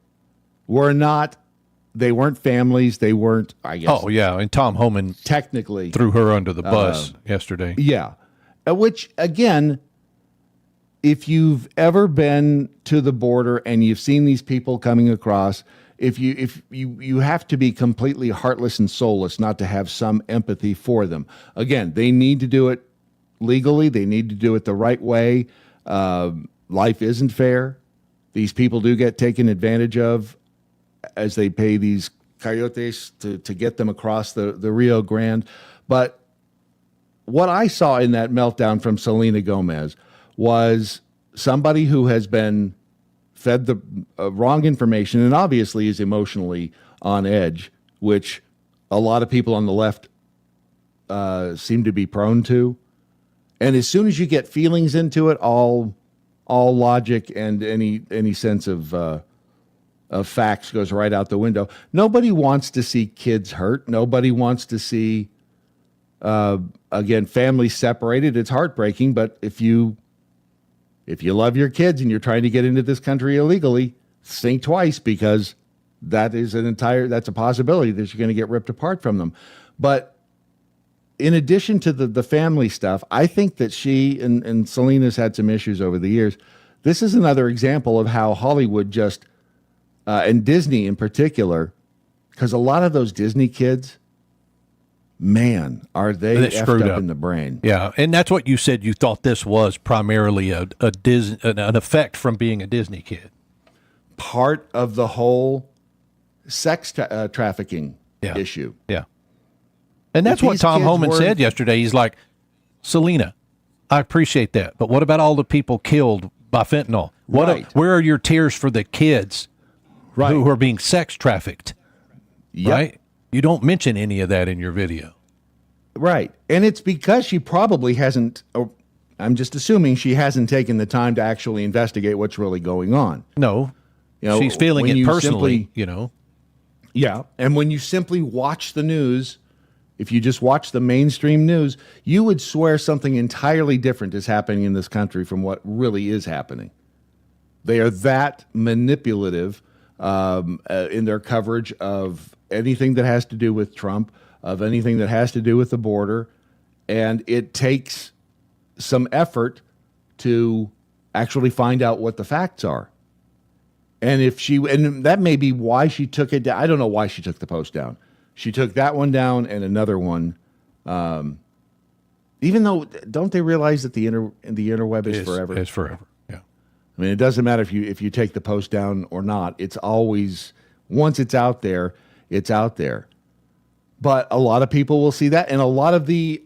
they weren't families. They weren't, I guess. Oh, yeah. And Tom Homan technically threw her under the bus yesterday. Yeah. Which, again, if you've ever been to the border and you've seen these people coming across, if you have to be completely heartless and soulless not to have some empathy for them. Again, they need to do it legally. They need to do it the right way. Life isn't fair. These people do get taken advantage of as they pay these coyotes to get them across the Rio Grande. But what I saw in that meltdown from Selena Gomez was somebody who has been fed the wrong information and obviously is emotionally on edge, which a lot of people on the left seem to be prone to. And as soon as you get feelings into it, all logic and any sense of facts goes right out the window. Nobody wants to see kids hurt. Nobody wants to see, again, families separated. It's heartbreaking, but if you love your kids and you're trying to get into this country illegally, think twice, because that's a possibility that you're going to get ripped apart from them. But in addition to the family stuff, I think that she and Selena's had some issues over the years. This is another example of how Hollywood just, and Disney in particular, because a lot of those Disney kids, man, are they effed up in the brain. Yeah, and that's what you said. You thought this was primarily an effect from being a Disney kid. Part of the whole sex trafficking issue. Yeah. And that's what Tom Homan said yesterday. He's like, Selena, I appreciate that, but what about all the people killed by fentanyl? Where are your tears for the kids who are being sex trafficked? Yep. Right? You don't mention any of that in your video. Right. And it's because she probably hasn't, or I'm just assuming she hasn't taken the time to actually investigate what's really going on. No. She's feeling it personally, Yeah. And when you simply watch the news, if you just watch the mainstream news, you would swear something entirely different is happening in this country from what really is happening. They are that manipulative in their coverage of anything that has to do with Trump, of anything that has to do with the border. And it takes some effort to actually find out what the facts are. And and that may be why she took it down. I don't know why she took the post down. She took that one down and another one Even though, don't they realize that the interweb is forever? It's forever. Yeah. I mean, it doesn't matter if you take the post down or not. It's always, once it's out there, it's out there. But a lot of people will see that, and a lot of the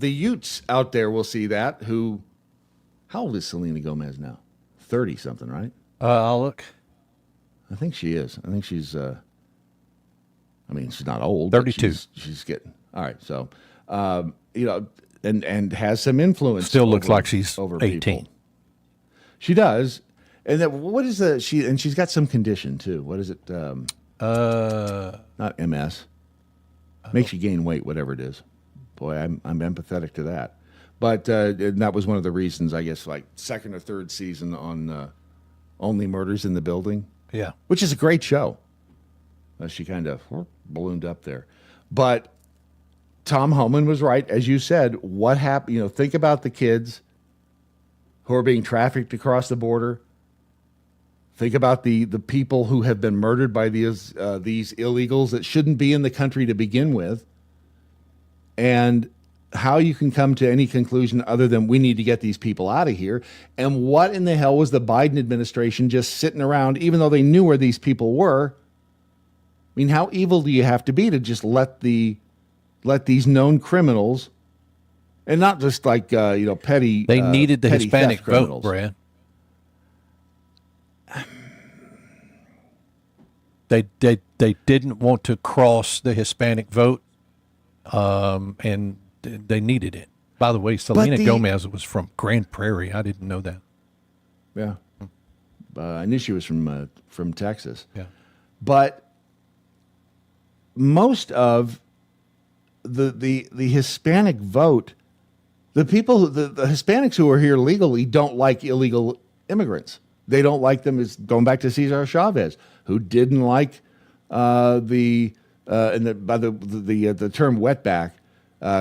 Utes out there will see that. Who? How old is Selena Gomez now? 30 something, right? I'll look. I think she is. I think she's. I mean, she's not old. 32. She's getting all right. So, and has some influence. Still looks like she's over 18. People. She does. And then what is she? And she's got some condition too. What is it? Not MS. Makes you gain weight, whatever it is. Boy, I'm empathetic to that. But and that was one of the reasons, I guess, like second or third season on Only Murders in the Building. Yeah. Which is a great show. She kind of ballooned up there. But Tom Homan was right. As you said, what happened? Think about the kids who are being trafficked across the border. Think about the people who have been murdered by these illegals that shouldn't be in the country to begin with. And how you can come to any conclusion other than we need to get these people out of here. And what in the hell was the Biden administration just sitting around, even though they knew where these people were? I mean, how evil do you have to be to just let these known criminals, and not just like petty. They needed the petty Hispanic theft criminals. vote, Brad. They didn't want to cross the Hispanic vote, and they needed it. By the way, Selena Gomez was from Grand Prairie. I didn't know that. Yeah, I knew she was from Texas. Yeah, but most of the Hispanic vote, the people, the Hispanics who are here legally don't like illegal immigrants. They don't like them. As going back to Cesar Chavez, who didn't like the term wetback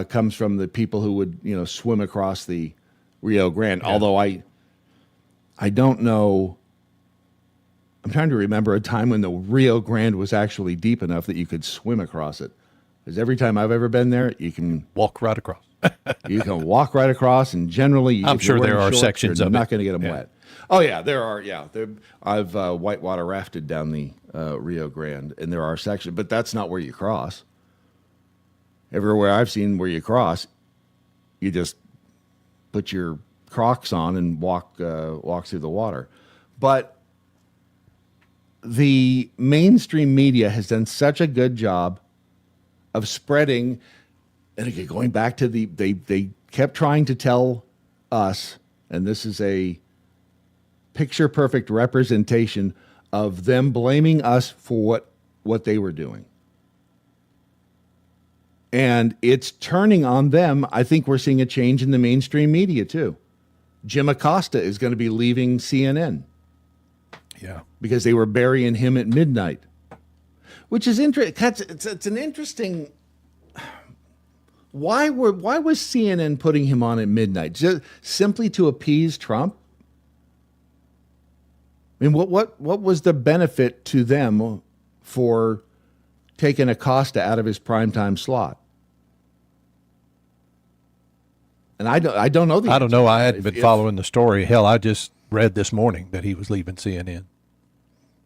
comes from the people who would swim across the Rio Grande. Yeah. Although I don't know. I'm trying to remember a time when the Rio Grande was actually deep enough that you could swim across it. Because every time I've ever been there, you can walk right across. You can walk right across, and generally, I'm sure there are sections you're of not it. going to get them wet. Oh yeah, there are. Yeah, I've whitewater rafted down the Rio Grande, and there are sections, but that's not where you cross. Everywhere I've seen where you cross, you just put your Crocs on and walk through the water. But the mainstream media has done such a good job of spreading, and again, going back to they kept trying to tell us, and this is a picture-perfect representation of them blaming us for what they were doing. And it's turning on them. I think we're seeing a change in the mainstream media, too. Jim Acosta is going to be leaving CNN. Yeah. Because they were burying him at midnight. Which is interesting. It's an interesting... Why was CNN putting him on at midnight? Just simply to appease Trump? I mean, what was the benefit to them for taking Acosta out of his primetime slot? And I don't know the I don't answer. know. I hadn't been following the story. Hell, I just read this morning that he was leaving CNN.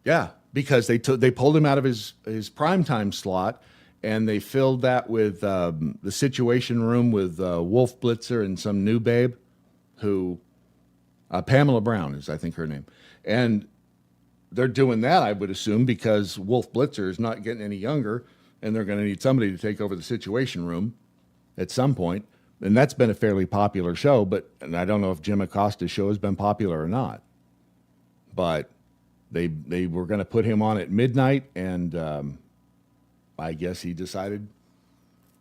Yeah, because they pulled him out of his primetime slot, and they filled that with the Situation Room with Wolf Blitzer and some new babe, who Pamela Brown is, I think, her name. And they're doing that, I would assume, because Wolf Blitzer is not getting any younger, and they're going to need somebody to take over the Situation Room at some point. And that's been a fairly popular show, and I don't know if Jim Acosta's show has been popular or not. But they were going to put him on at midnight, and I guess he decided,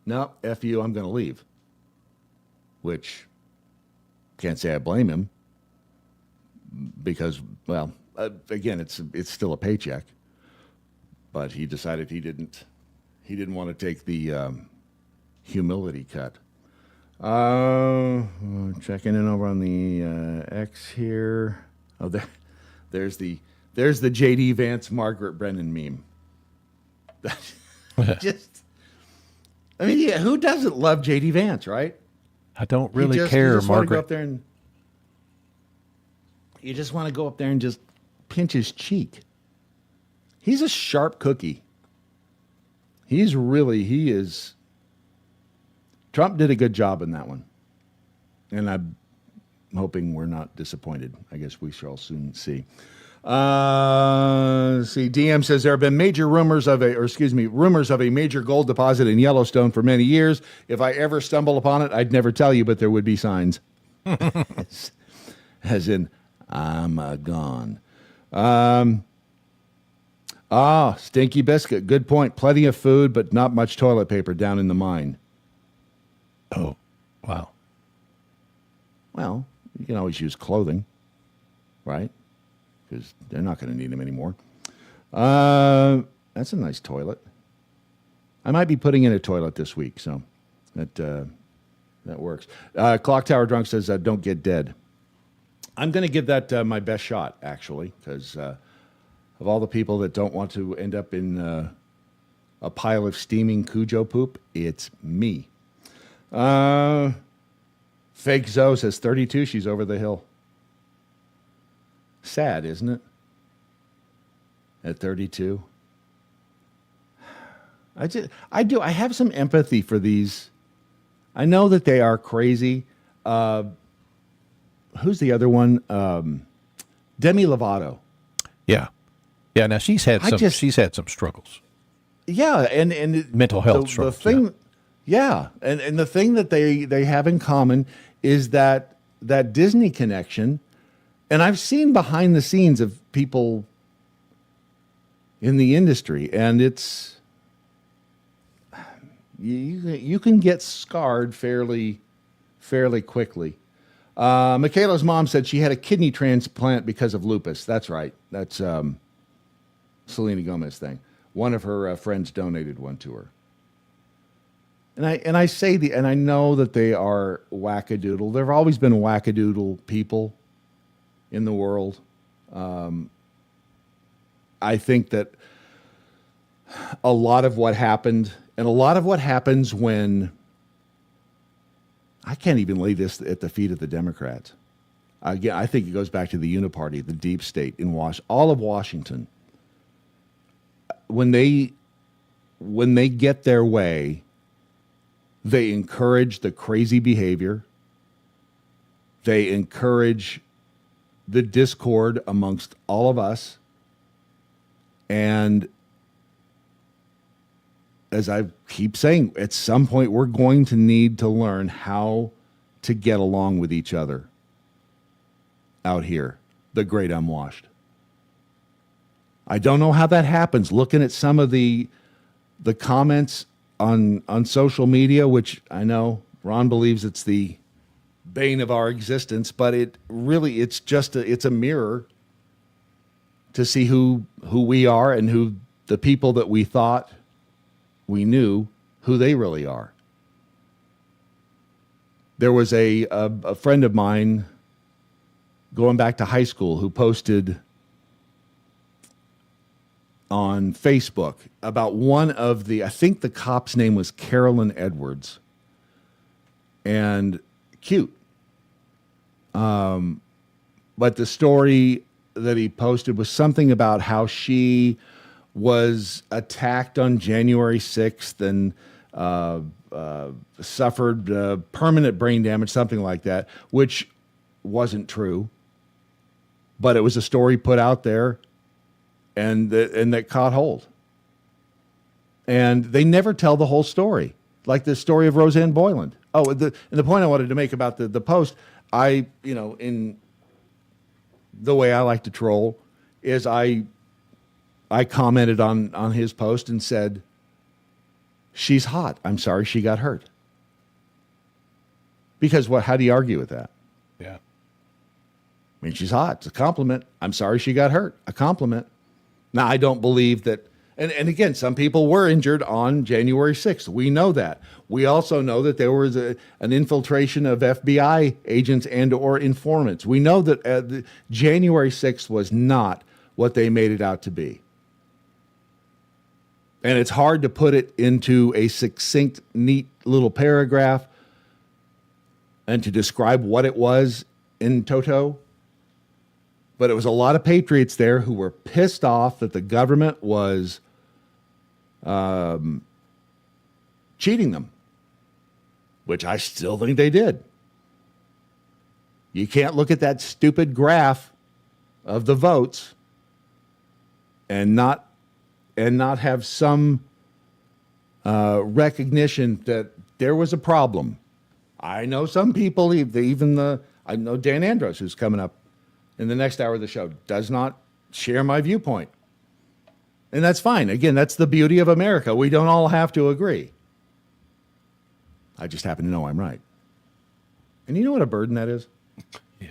no, F you, I'm going to leave. Which, can't say I blame him, because, well, again, it's still a paycheck. But he decided he didn't want to take the humility cut. Checking in over on the X here. Oh, there's the J.D. Vance Margaret Brennan meme. Just, I mean, yeah, who doesn't love J.D. Vance, right? I don't really you care, just want to go Margaret. up there and you just want to go up there and just pinch his cheek. He's a sharp cookie. He is. Trump did a good job in that one. And I'm hoping we're not disappointed. I guess we shall soon see. DM says there have been rumors of a major gold deposit in Yellowstone for many years. If I ever stumble upon it, I'd never tell you, but there would be signs. As in, I'm gone. Stinky Biscuit. Good point. Plenty of food, but not much toilet paper down in the mine. Oh, wow. Well, you can always use clothing, right? Because they're not going to need them anymore. That's a nice toilet. I might be putting in a toilet this week, so that works. Clock Tower Drunk says, don't get dead. I'm going to give that my best shot, actually, because of all the people that don't want to end up in a pile of steaming Cujo poop, it's me. Fake Zoe says 32, she's over the hill. Sad, isn't it? At 32. I have some empathy for these. I know that they are crazy. Who's the other one? Demi Lovato. Yeah. Yeah, now she's had some struggles. Yeah, and mental health struggles. The thing, yeah, and the thing that they have in common is that Disney connection. And I've seen behind the scenes of people in the industry, and it's you can get scarred fairly quickly. Michaela's mom said she had a kidney transplant because of lupus. That's right. That's Selena Gomez thing. One of her friends donated one to her. And I know that they are wackadoodle. There have always been wackadoodle people in the world. I think that a lot of what happened, and a lot of what happens when, I can't even lay this at the feet of the Democrats. Again, I think it goes back to the uniparty, the deep state in all of Washington. When they get their way, they encourage the crazy behavior. They encourage the discord amongst all of us. And as I keep saying, at some point we're going to need to learn how to get along with each other out here, the great unwashed. I don't know how that happens. Looking at some of the comments on social media, which I know Ron believes it's the bane of our existence, but it's a mirror to see who we are and who the people that we thought we knew, who they really are. There was a friend of mine going back to high school who posted on Facebook about one of I think the cop's name was Carolyn Edwards. And cute. But the story that he posted was something about how she was attacked on January 6th and suffered permanent brain damage, something like that, which wasn't true. But it was a story put out there and that caught hold. And they never tell the whole story, like the story of Roseanne Boyland. Oh, and the point I wanted to make about the post, in the way I like to troll, is I commented on his post and said, she's hot. I'm sorry she got hurt. Because how do you argue with that? Yeah. I mean, she's hot. It's a compliment. I'm sorry she got hurt. A compliment. Now, I don't believe that. And again, some people were injured on January 6th. We know that. We also know that there was an infiltration of FBI agents and or informants. We know that January 6th was not what they made it out to be. And it's hard to put it into a succinct, neat little paragraph. and to describe what it was in toto. But it was a lot of patriots there who were pissed off that the government was cheating them, which I still think they did. You can't look at that stupid graph of the votes and not have some recognition that there was a problem. I know some people, I know Dan Andros, who's coming up in the next hour of the show, does not share my viewpoint. And that's fine. Again, that's the beauty of America. We don't all have to agree. I just happen to know I'm right. And you know what a burden that is? Yeah.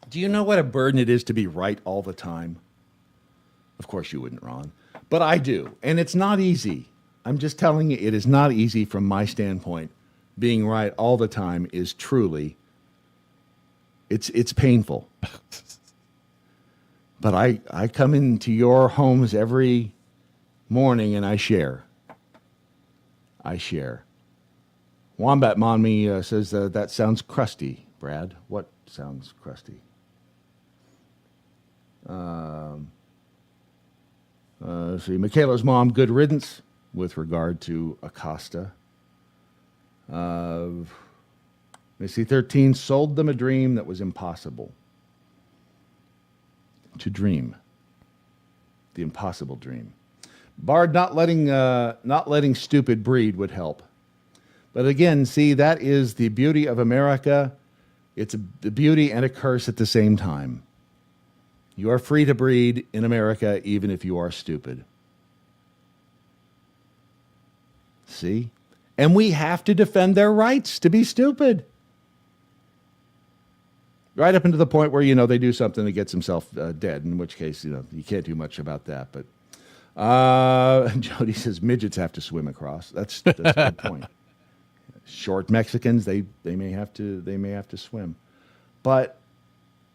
Do you know what a burden it is to be right all the time? Of course you wouldn't, Ron. But I do. And it's not easy. I'm just telling you, it is not easy from my standpoint. Being right all the time is truly, it's painful. But I come into your homes every morning and I share. Wombat Mommy says that sounds crusty, Brad. What sounds crusty? Let's see. Michaela's mom, good riddance with regard to Acosta. Let's see. 13 sold them a dream that was impossible to dream. The impossible dream. Bard, not letting stupid breed would help. But again, see, that is the beauty of America. It's the beauty and a curse at the same time. You are free to breed in America, even if you are stupid. See? And we have to defend their rights to be stupid. Right up into the point where, they do something that gets himself dead, in which case, you can't do much about that. But Jody says midgets have to swim across. That's a good point. Short Mexicans, they may have to swim. But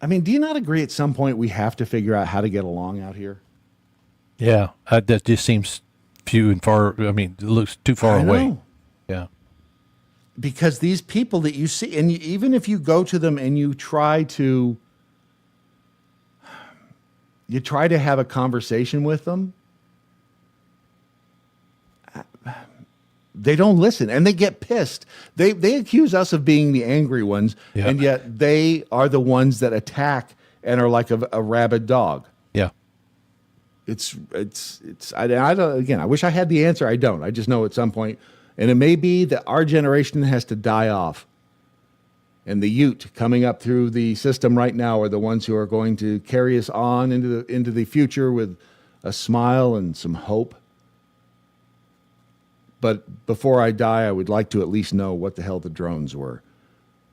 I mean, do you not agree at some point we have to figure out how to get along out here? Yeah, that just seems few and far. I mean, it looks too far away. Yeah. Because these people that you see, and even if you go to them and you try to have a conversation with them, they don't listen, and they get pissed. They accuse us of being the angry ones, and yet they are the ones that attack and are like a rabid dog. Yeah. I don't, again, I wish I had the answer. I don't. I just know at some point, and it may be that our generation has to die off. And the Ute coming up through the system right now are the ones who are going to carry us on into the future with a smile and some hope. But before I die, I would like to at least know what the hell the drones were.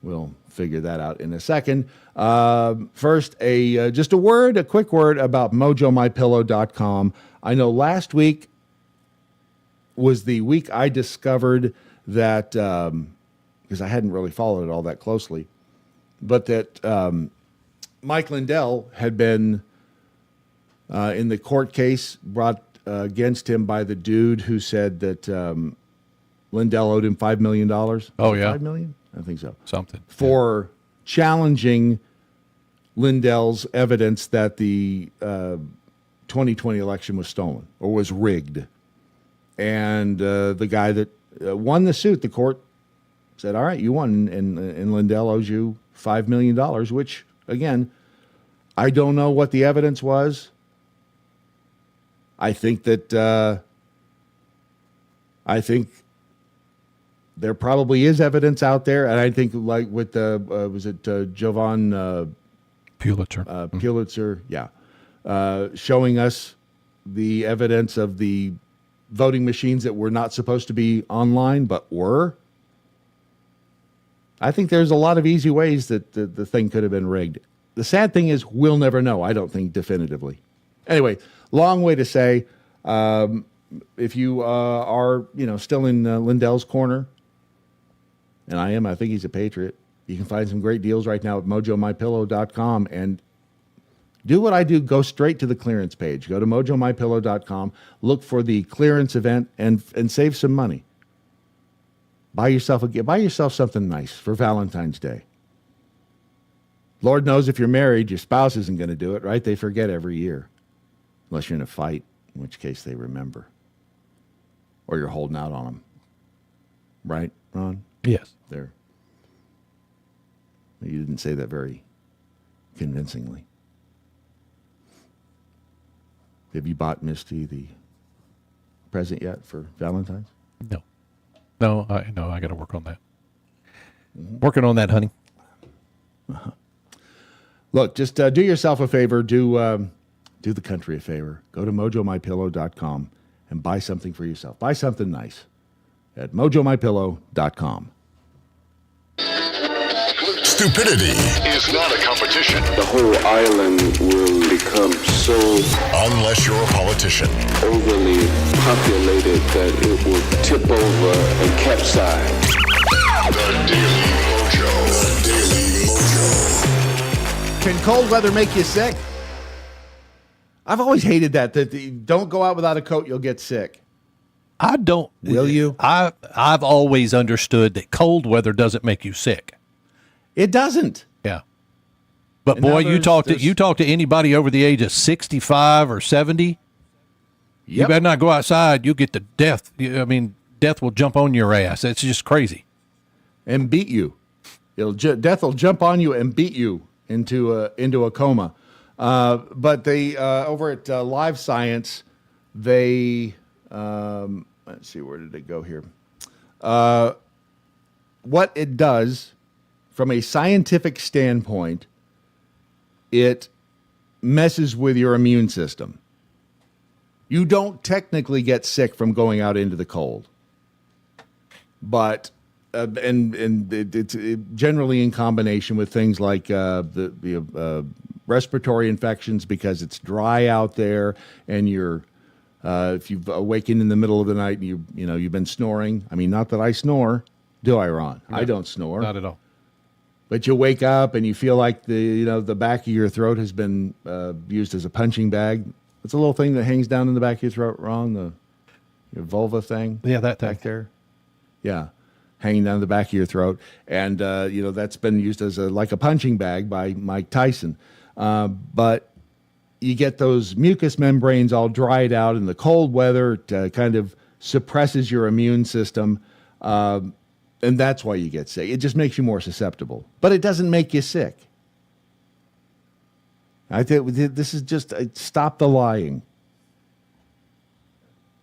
We'll figure that out in a second. First, just a quick word about MojoMyPillow.com. I know last week was the week I discovered that, because I hadn't really followed it all that closely, but that Mike Lindell had been in the court case brought against him by the dude who said that Lindell owed him $5 million. Oh, yeah. $5 million? I think so. Something. For challenging Lindell's evidence that the 2020 election was stolen or was rigged. And the guy that won the suit, the court said, all right, you won, and Lindell owes you $5 million, which, again, I don't know what the evidence was. I think that there probably is evidence out there, and I think like with the was it Jovan Pulitzer? Pulitzer, yeah, showing us the evidence of the voting machines that were not supposed to be online but were. I think there's a lot of easy ways that the thing could have been rigged. The sad thing is we'll never know. I don't think definitively. Anyway. Long way to say, if you are, still in Lindell's corner, and I think he's a patriot, you can find some great deals right now at MojoMyPillow.com, and do what I do, go straight to the clearance page. Go to MojoMyPillow.com, look for the clearance event, and save some money. Buy yourself something nice for Valentine's Day. Lord knows if you're married, your spouse isn't going to do it, right? They forget every year. Unless you're in a fight, in which case they remember. Or you're holding out on them. Right, Ron? Yes. There. You didn't say that very convincingly. Have you bought Misty the present yet for Valentine's? No, I got to work on that. Working on that, honey. Uh-huh. Look, just do yourself a favor. Do the country a favor. Go to mojomypillow.com and buy something for yourself. Buy something nice at mojomypillow.com. Stupidity is not a competition. The whole island will become so... Unless you're a politician. ...overly populated that it will tip over and capsize. The Daily Mojo. The Daily Mojo. Can cold weather make you sick? I've always hated that you don't go out without a coat, you'll get sick. I don't. Will you? I've always understood that cold weather doesn't make you sick. It doesn't. Yeah. But And boy, now you talk to anybody over the age of 65 or 70, you better not go outside. You'll get the death. Death will jump on your ass. It's just crazy. And beat you. Death will jump on you and beat you into a coma. But they over at Live Science, they let's see, where did it go here? What it does from a scientific standpoint, it messes with your immune system. You don't technically get sick from going out into the cold, but it's generally in combination with things like the respiratory infections, because it's dry out there, and you're if you've awakened in the middle of the night and you've been snoring. I mean, not that I snore, do I, Ron? No, I don't snore, not at all. But you wake up and you feel like the back of your throat has been used as a punching bag. It's a little thing that hangs down in the back of your throat, Ron, your vulva thing. Yeah, that back there. Yeah, hanging down the back of your throat, and that's been used as like a punching bag by Mike Tyson. But you get those mucous membranes all dried out in the cold weather. It kind of suppresses your immune system. And that's why you get sick. It just makes you more susceptible. But it doesn't make you sick. I think this is just stop the lying.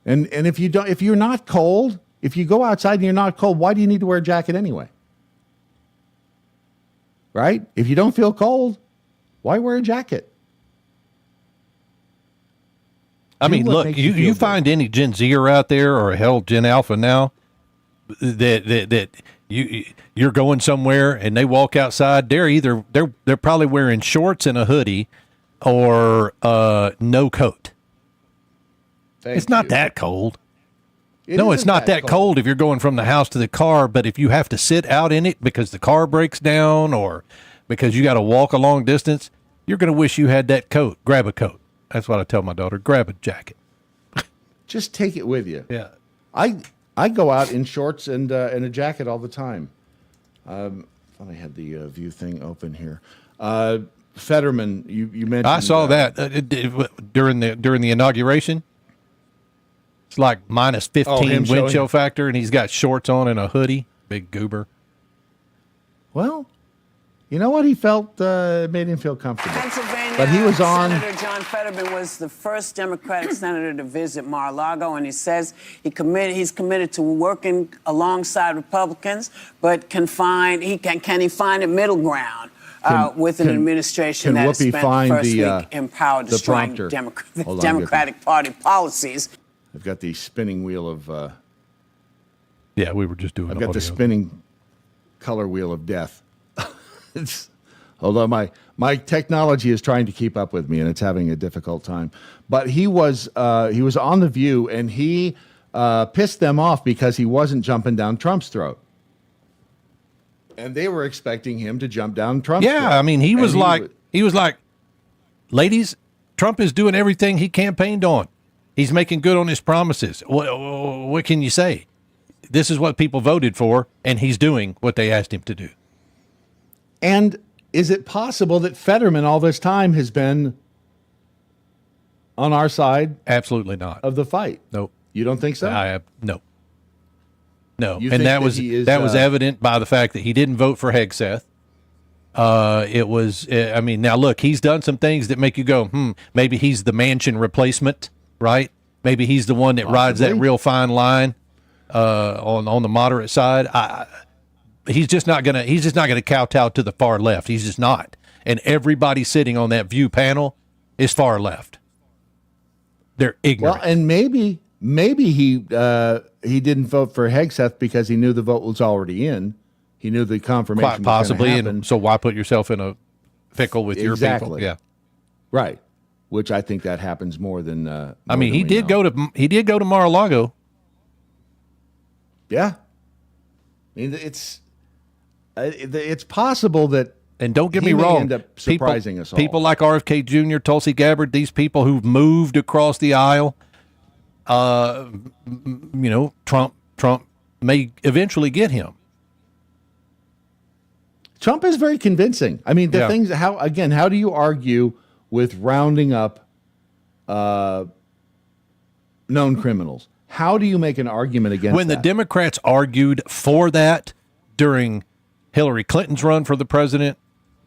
And if you're not cold, if you go outside and you're not cold, why do you need to wear a jacket anyway? Right? If you don't feel cold, why wear a jacket? I mean, look, you find any Gen Zer out there, or hell, Gen Alpha now, that you're going somewhere and they walk outside, they're probably wearing shorts and a hoodie or no coat. It's not that cold. It's not that cold if you're going from the house to the car, but if you have to sit out in it because the car breaks down or because you got to walk a long distance, you're going to wish you had that coat. Grab a coat. That's what I tell my daughter. Grab a jacket. Just take it with you. Yeah. I go out in shorts and a jacket all the time. I thought I had the view thing open here. Fetterman, you mentioned. I saw that during the inauguration. It's like minus 15 wind chill factor, and he's got shorts on and a hoodie. Big goober. Well, you know what? He felt made him feel comfortable. But he was on. Senator John Fetterman was the first Democratic senator to visit Mar-a-Lago, and he says he's committed to working alongside Republicans, but can he find a middle ground with an administration that has spent the first week in power destroying Democratic Party policies. I've got the spinning wheel of. Yeah, we were just doing. I've got the spinning color wheel of death. Although my technology is trying to keep up with me, and it's having a difficult time. But he was on The View, and he pissed them off because he wasn't jumping down Trump's throat. And they were expecting him to jump down Trump's throat. Yeah, I mean, he was like, ladies, Trump is doing everything he campaigned on. He's making good on his promises. What can you say? this is what people voted for, and he's doing what they asked him to do. And is it possible that Fetterman all this time has been on our side? Absolutely not. Of the fight? Nope. You don't think so? No. No. You And think that was evident by the fact that he didn't vote for Hegseth. It was, I mean, now look, he's done some things that make you go, maybe he's the Manchin replacement, right? Maybe he's the one that rides that real fine line on the moderate side. He's just not gonna kowtow to the far left. He's just not. And everybody sitting on that view panel is far left. They're ignorant. Well, and maybe he didn't vote for Hegseth because he knew the vote was already in. He knew the confirmation quite possibly, was and so why put yourself in a pickle with your people? Yeah, right. Which I think that happens more than. I mean, he did go to Mar-a-Lago. Yeah, I mean it's possible that. And don't get me wrong, end up surprising us all. People like RFK Jr., Tulsi Gabbard, these people who've moved across the aisle. Trump may eventually get him. Trump is very convincing. I mean, things. How do you argue with rounding up known criminals? How do you make an argument against when that? the Democrats argued for that during Hillary Clinton's run for the president,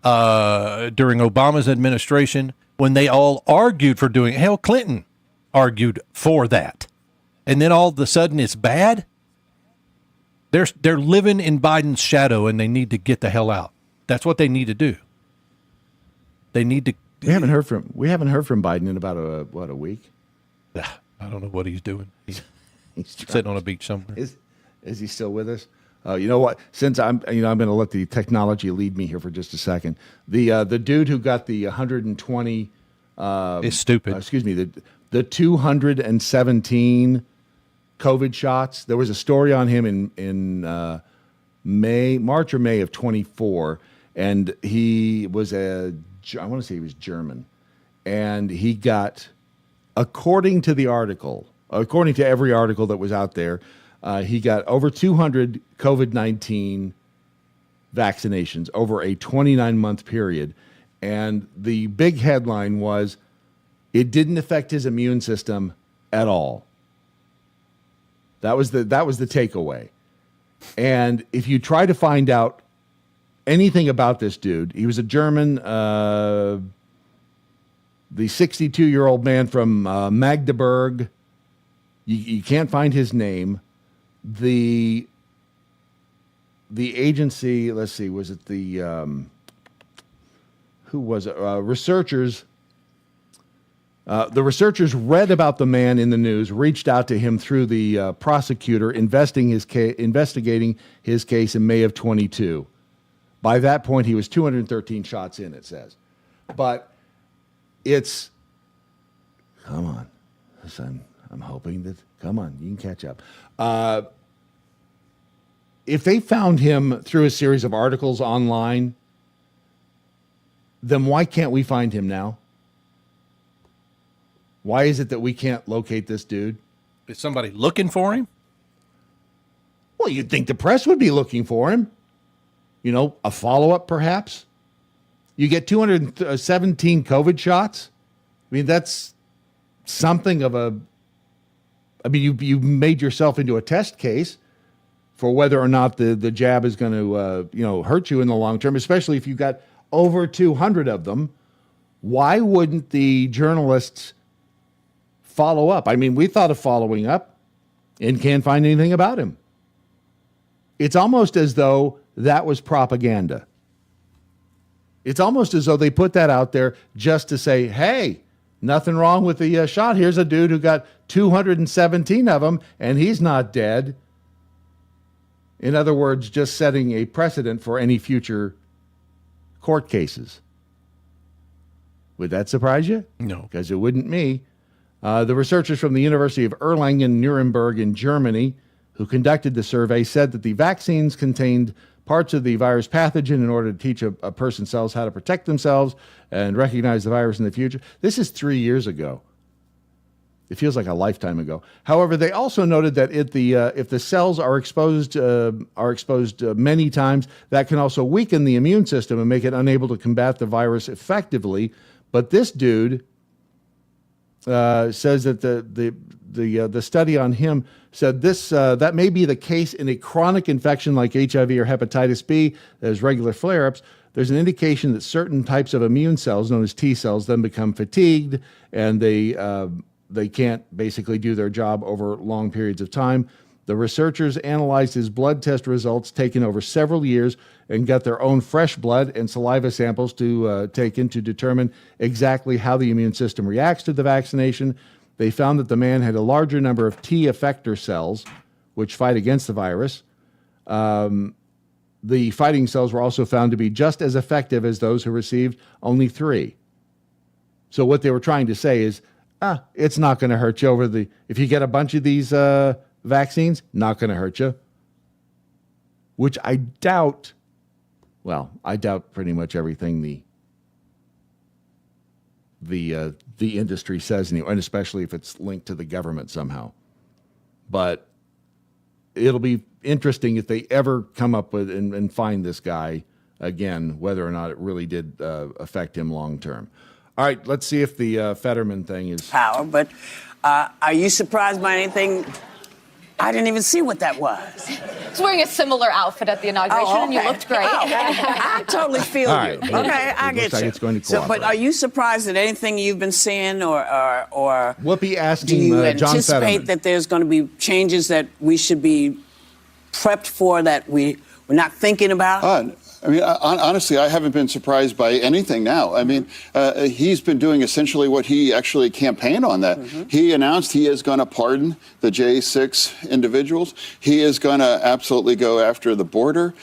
during Obama's administration, when they all argued for doing it, hell, Clinton argued for that, and then all of a sudden it's bad. They're living in Biden's shadow, and they need to get the hell out. That's what they need to do. They need to. We haven't heard from Biden in about a week. I don't know what he's doing. He's sitting on a beach somewhere. Is he still with us? You know what? Since I'm going to let the technology lead me here for just a second. The dude who got the 120 is stupid. Excuse me. The 217 COVID shots. There was a story on him in March or May of 24, and he was I want to say he was German, and he got, according to every article that was out there, he got over 200 COVID-19 vaccinations over a 29-month period, and the big headline was, it didn't affect his immune system at all. That was the takeaway. And if you try to find out anything about this dude, he was a German, the 62-year-old man from Magdeburg. You can't find his name. The agency, let's see, was it the who was it? Researchers. The researchers read about the man in the news, reached out to him through the prosecutor investigating his case in May of 22. By that point, he was 213 shots in, it says. But it's, come on. I'm hoping that, come on, you can catch up. If they found him through a series of articles online, then why can't we find him now? Why is it that we can't locate this dude? Is somebody looking for him? Well, you'd think the press would be looking for him. A follow-up perhaps. You get 217 COVID shots. I mean, that's something of a... I mean, you made yourself into a test case for whether or not the jab is going to, hurt you in the long term, especially if you've got over 200 of them. Why wouldn't the journalists follow up? I mean, we thought of following up and can't find anything about him. It's almost as though that was propaganda. It's almost as though they put that out there just to say, hey, nothing wrong with the shot. Here's a dude who got 217 of them, and he's not dead. In other words, just setting a precedent for any future court cases. Would that surprise you? No. Because it wouldn't me. The researchers from the University of Erlangen-Nuremberg in Germany who conducted the survey said that the vaccines contained parts of the virus pathogen in order to teach a person's cells how to protect themselves and recognize the virus in the future. This is 3 years ago. It feels like a lifetime ago. However, they also noted that if the cells are exposed many times, that can also weaken the immune system and make it unable to combat the virus effectively. But this dude says that the study on him said this that may be the case in a chronic infection like HIV or hepatitis B. There's regular flare-ups. There's an indication that certain types of immune cells, known as T cells, then become fatigued, and they can't basically do their job over long periods of time. The researchers analyzed his blood test results taken over several years and got their own fresh blood and saliva samples to take in to determine exactly how the immune system reacts to the vaccination. They found that the man had a larger number of T effector cells, which fight against the virus. The fighting cells were also found to be just as effective as those who received only 3. So what they were trying to say is, it's not going to hurt you if you get a bunch of these vaccines, not going to hurt you. Which I doubt. Well, I doubt pretty much everything the industry says, and especially if it's linked to the government somehow. But it'll be interesting if they ever come up with and find this guy again, whether or not it really did affect him long term. All right, let's see if the Fetterman thing is power. But are you surprised by anything? I didn't even see what that was. He's wearing a similar outfit at the inauguration, and you looked great. I totally feel All you. right. Okay, I get like you. It's going to So, but are you surprised at anything you've been seeing, or Whoopi asking do you John anticipate Fetterman that there's going to be changes that we should be prepped for that we're not thinking about? I mean, honestly, I haven't been surprised by anything now. I mean, he's been doing essentially what he actually campaigned on that. He announced he is going to pardon the J6 individuals. He is going to absolutely go after the border.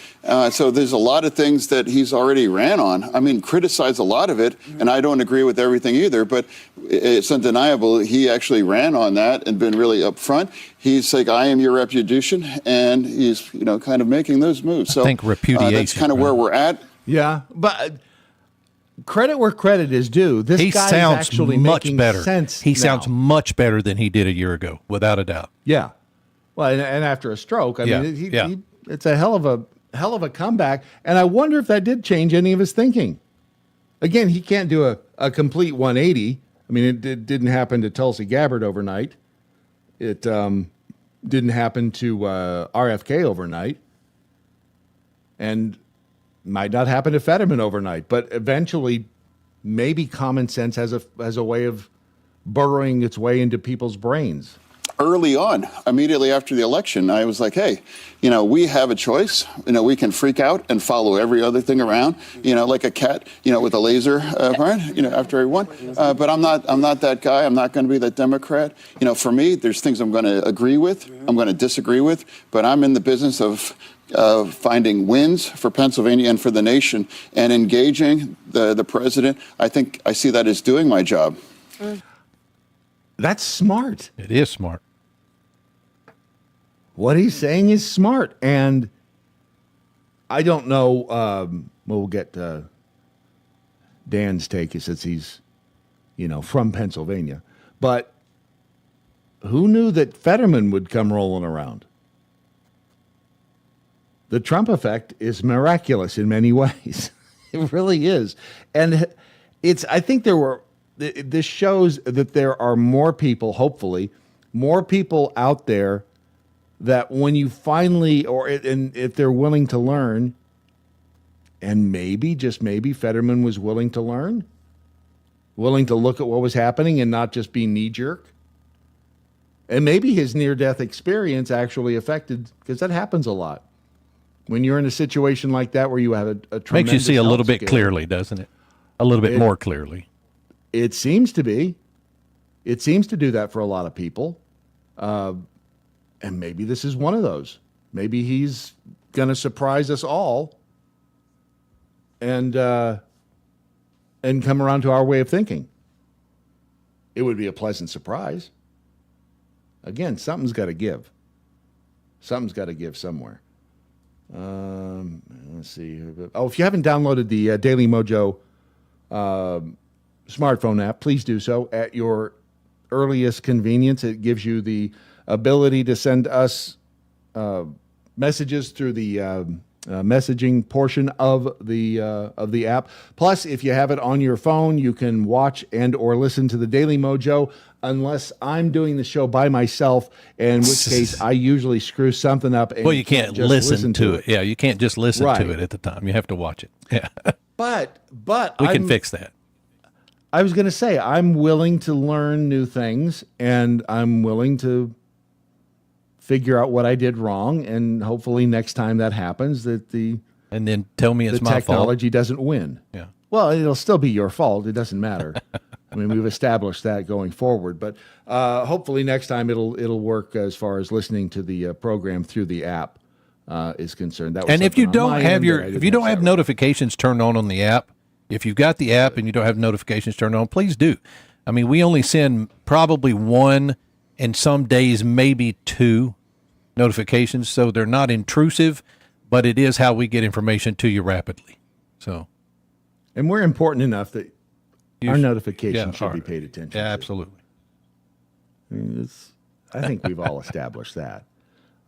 So there's a lot of things that he's already ran on. I mean, criticized a lot of it, and I don't agree with everything either, but it's undeniable he actually ran on that and been really upfront. He's like, I am your repudiation, and he's, kind of making those moves. So I think repudiation. That's kind of where we're at. Yeah, but credit where credit is due. This guy sounds is actually much making better. sense. He now. sounds much better than he did a year ago, without a doubt. Yeah. Well, and after a stroke, I mean, it's a hell of a comeback. And I wonder if that did change any of his thinking. Again, he can't do a complete 180. I mean, it didn't happen to Tulsi Gabbard overnight. It didn't happen to RFK overnight. And might not happen to Fetterman overnight. But eventually, maybe common sense has a way of burrowing its way into people's brains. Early on, immediately after the election, I was like, hey, we have a choice. We can freak out and follow every other thing around, like a cat, with a laser after everyone. But I'm not that guy. I'm not going to be that Democrat. For me, there's things I'm going to agree with, I'm going to disagree with, but I'm in the business of finding wins for Pennsylvania and for the nation, and engaging the president. I think I see that as doing my job. That's smart. It is smart. What he's saying is smart. And I don't know. We'll get Dan's take since he's, from Pennsylvania. But who knew that Fetterman would come rolling around? The Trump effect is miraculous in many ways. It really is. And I think this shows that there are more people, hopefully, more people out there that when you finally, and if they're willing to learn, and maybe, just maybe, Fetterman was willing to learn, willing to look at what was happening and not just be knee-jerk. And maybe his near-death experience actually affected, because that happens a lot. When you're in a situation like that where you have a tremendous makes you see a little health bit scale, clearly, doesn't it? A little bit more clearly. It seems to be. It seems to do that for a lot of people. And maybe this is one of those. Maybe he's going to surprise us all and come around to our way of thinking. It would be a pleasant surprise. Again, something's got to give. Something's got to give somewhere. Let's see. Oh, if you haven't downloaded the Daily MoJo smartphone app, please do so at your earliest convenience. It gives you the ability to send us messages through the messaging portion of the app. Plus, if you have it on your phone, you can watch and or listen to the Daily Mojo, unless I'm doing the show by myself, in which case I usually screw something up. And well, you can't just listen to it. Yeah, you can't just listen to it at the time. You have to watch it. Yeah. But we can fix that. I was going to say, I'm willing to learn new things, and I'm willing to figure out what I did wrong, and hopefully next time that happens, that and then tell me it's my fault. The technology doesn't win. Yeah. Well, it'll still be your fault. It doesn't matter. I mean, we've established that going forward, but hopefully next time it'll work as far as listening to the program through the app is concerned. That was and if you don't have notifications turned on the app, if you've got the app and you don't have notifications turned on, please do. I mean, we only send probably one, and some days maybe two notifications, so they're not intrusive, but it is how we get information to you rapidly. So, and we're important enough that our notifications should be paid attention to. Absolutely. I mean, I think we've all established that.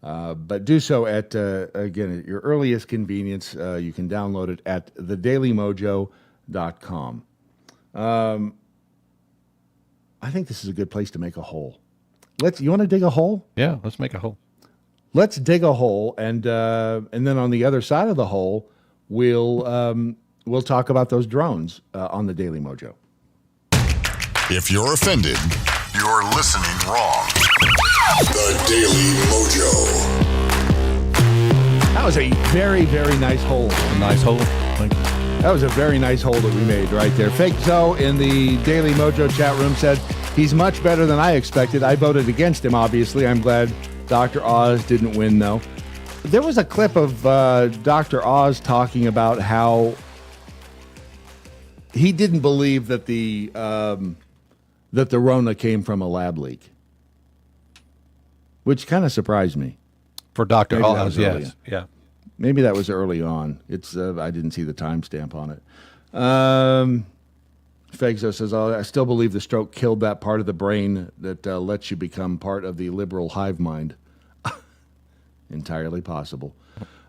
But do so at, again, at your earliest convenience. You can download it at thedailymojo.com. I think this is a good place to make a hole. You want to dig a hole? Yeah, let's make a hole. Let's dig a hole, and then on the other side of the hole, we'll talk about those drones on the Daily Mojo. If you're offended, you're listening wrong. The Daily Mojo. That was a very, very nice hole. A nice hole. That was a very nice hole that we made right there. Fake Zoe in the Daily Mojo chat room said, he's much better than I expected. I voted against him, obviously. I'm glad Dr. Oz didn't win, though. There was a clip of Dr. Oz talking about how he didn't believe that the Rona came from a lab leak, which kind of surprised me. For Dr. Oz, yes. Yeah. Maybe that was early on. It's I didn't see the timestamp on it. Fegzo says, I still believe the stroke killed that part of the brain that lets you become part of the liberal hive mind. Entirely possible.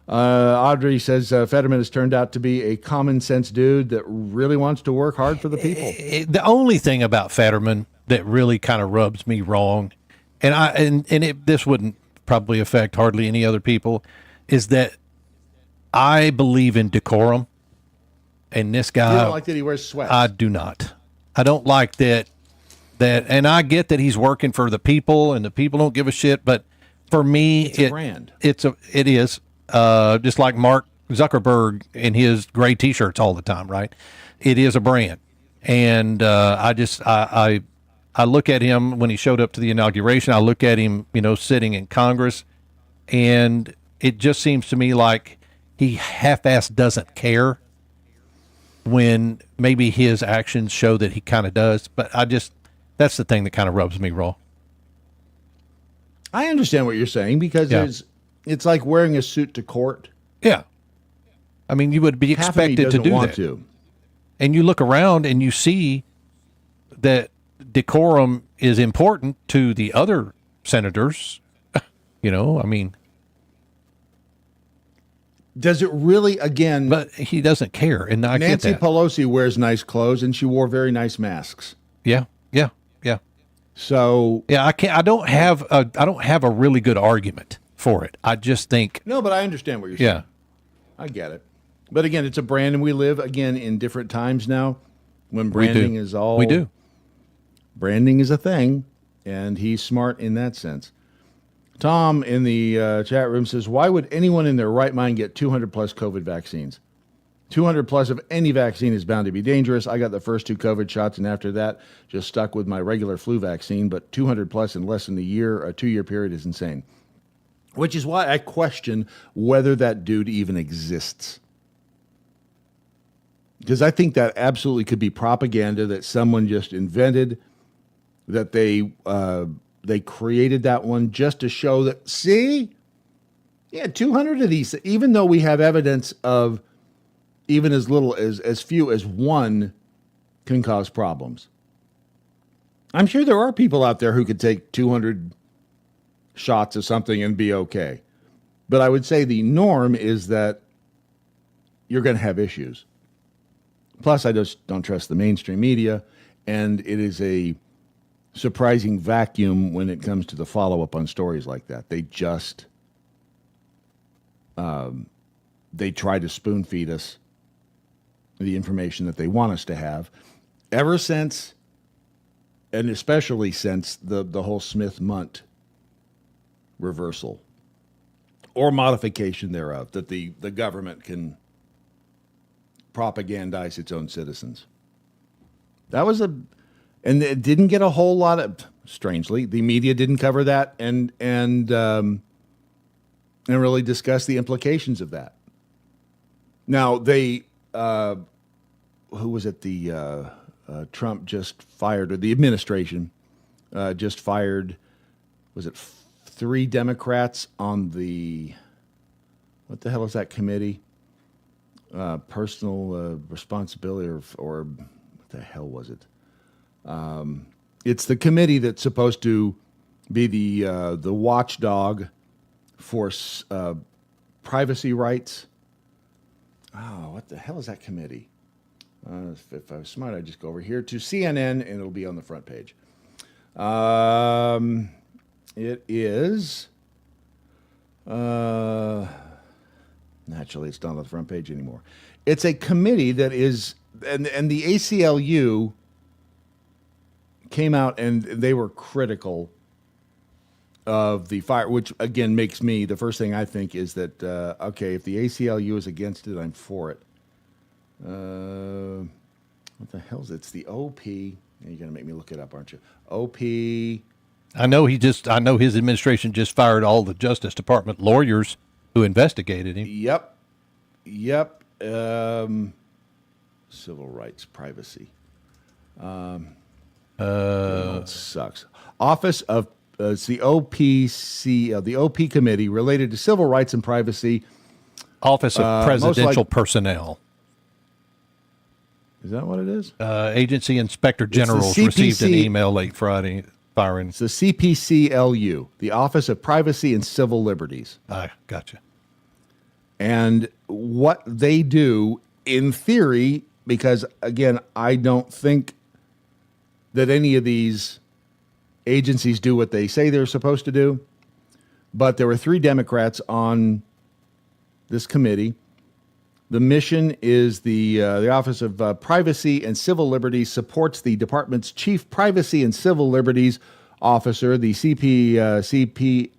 Audrey says, Fetterman has turned out to be a common sense dude that really wants to work hard for the people. The only thing about Fetterman that really kind of rubs me wrong, and this wouldn't probably affect hardly any other people, is that I believe in decorum. And this guy, you don't like that he wears sweats. I do not. I don't like that, and I get that he's working for the people, and the people don't give a shit. But for me, it's a brand. It is just like Mark Zuckerberg in his gray T-shirts all the time, right? It is a brand, and I look at him when he showed up to the inauguration. I look at him, sitting in Congress, and it just seems to me like he half-assed doesn't care, when maybe his actions show that he kind of does. But that's the thing that kind of rubs me raw. I understand what you're saying, because it's like wearing a suit to court. Yeah. I mean, you would be expected to do that. And you look around and you see that decorum is important to the other senators. I mean, does it really, again? But he doesn't care, and I get Nancy that. Pelosi wears nice clothes, and she wore very nice masks. Yeah. So I don't have a really good argument for it. I just think no, but I understand what you're saying. Yeah, I get it. But again, it's a brand, and we live again in different times now, when branding is all. We do. Branding is a thing, and he's smart in that sense. Tom in the chat room says, why would anyone in their right mind get 200 plus COVID vaccines? 200 plus of any vaccine is bound to be dangerous. I got the first 2 COVID shots, and after that, just stuck with my regular flu vaccine. But 200 plus in less than a 2-year period is insane. Which is why I question whether that dude even exists. Because I think that absolutely could be propaganda that someone just invented, that they created that one just to show that, see? Yeah, 200 of these, even though we have evidence of even as little as few as one can cause problems. I'm sure there are people out there who could take 200 shots of something and be okay. But I would say the norm is that you're going to have issues. Plus, I just don't trust the mainstream media, and it is a surprising vacuum when it comes to the follow-up on stories like that. They just, they try to spoon-feed us the information that they want us to have. Ever since, and especially since the whole Smith-Munt reversal or modification thereof, that the government can propagandize its own citizens. That was and it didn't get a whole lot of, strangely, the media didn't cover that and really discuss the implications of that. Now, they, who was it, Trump just fired, or the administration just fired, was it 3 Democrats on the, what the hell is that committee? Personal responsibility, or what the hell was it? It's the committee that's supposed to be the watchdog for privacy rights. Oh, what the hell is that committee? If I was smart, I'd just go over here to CNN, and it'll be on the front page. It is... Naturally, it's not on the front page anymore. It's a committee that is, and the ACLU came out and they were critical of the fire, which again makes me, the first thing I think is that, okay, if the ACLU is against it, I'm for it. What the hell is it? It's the OP. You're going to make me look it up, aren't you? OP. I know his administration just fired all the Justice Department lawyers who investigated him. Yep. Civil rights, privacy. It sucks. Office of it's the OPC, the OP committee related to civil rights and privacy. Office of Presidential Personnel. Is that what it is? Agency Inspector Generals received an email late Friday firing. It's the CPCLU, the Office of Privacy and Civil Liberties. Gotcha. And what they do, in theory, because, again, I don't think that any of these agencies do what they say they're supposed to do, but there were 3 Democrats on this committee. The mission is the Office of Privacy and Civil Liberties supports the department's chief privacy and civil liberties officer, the CPCLO,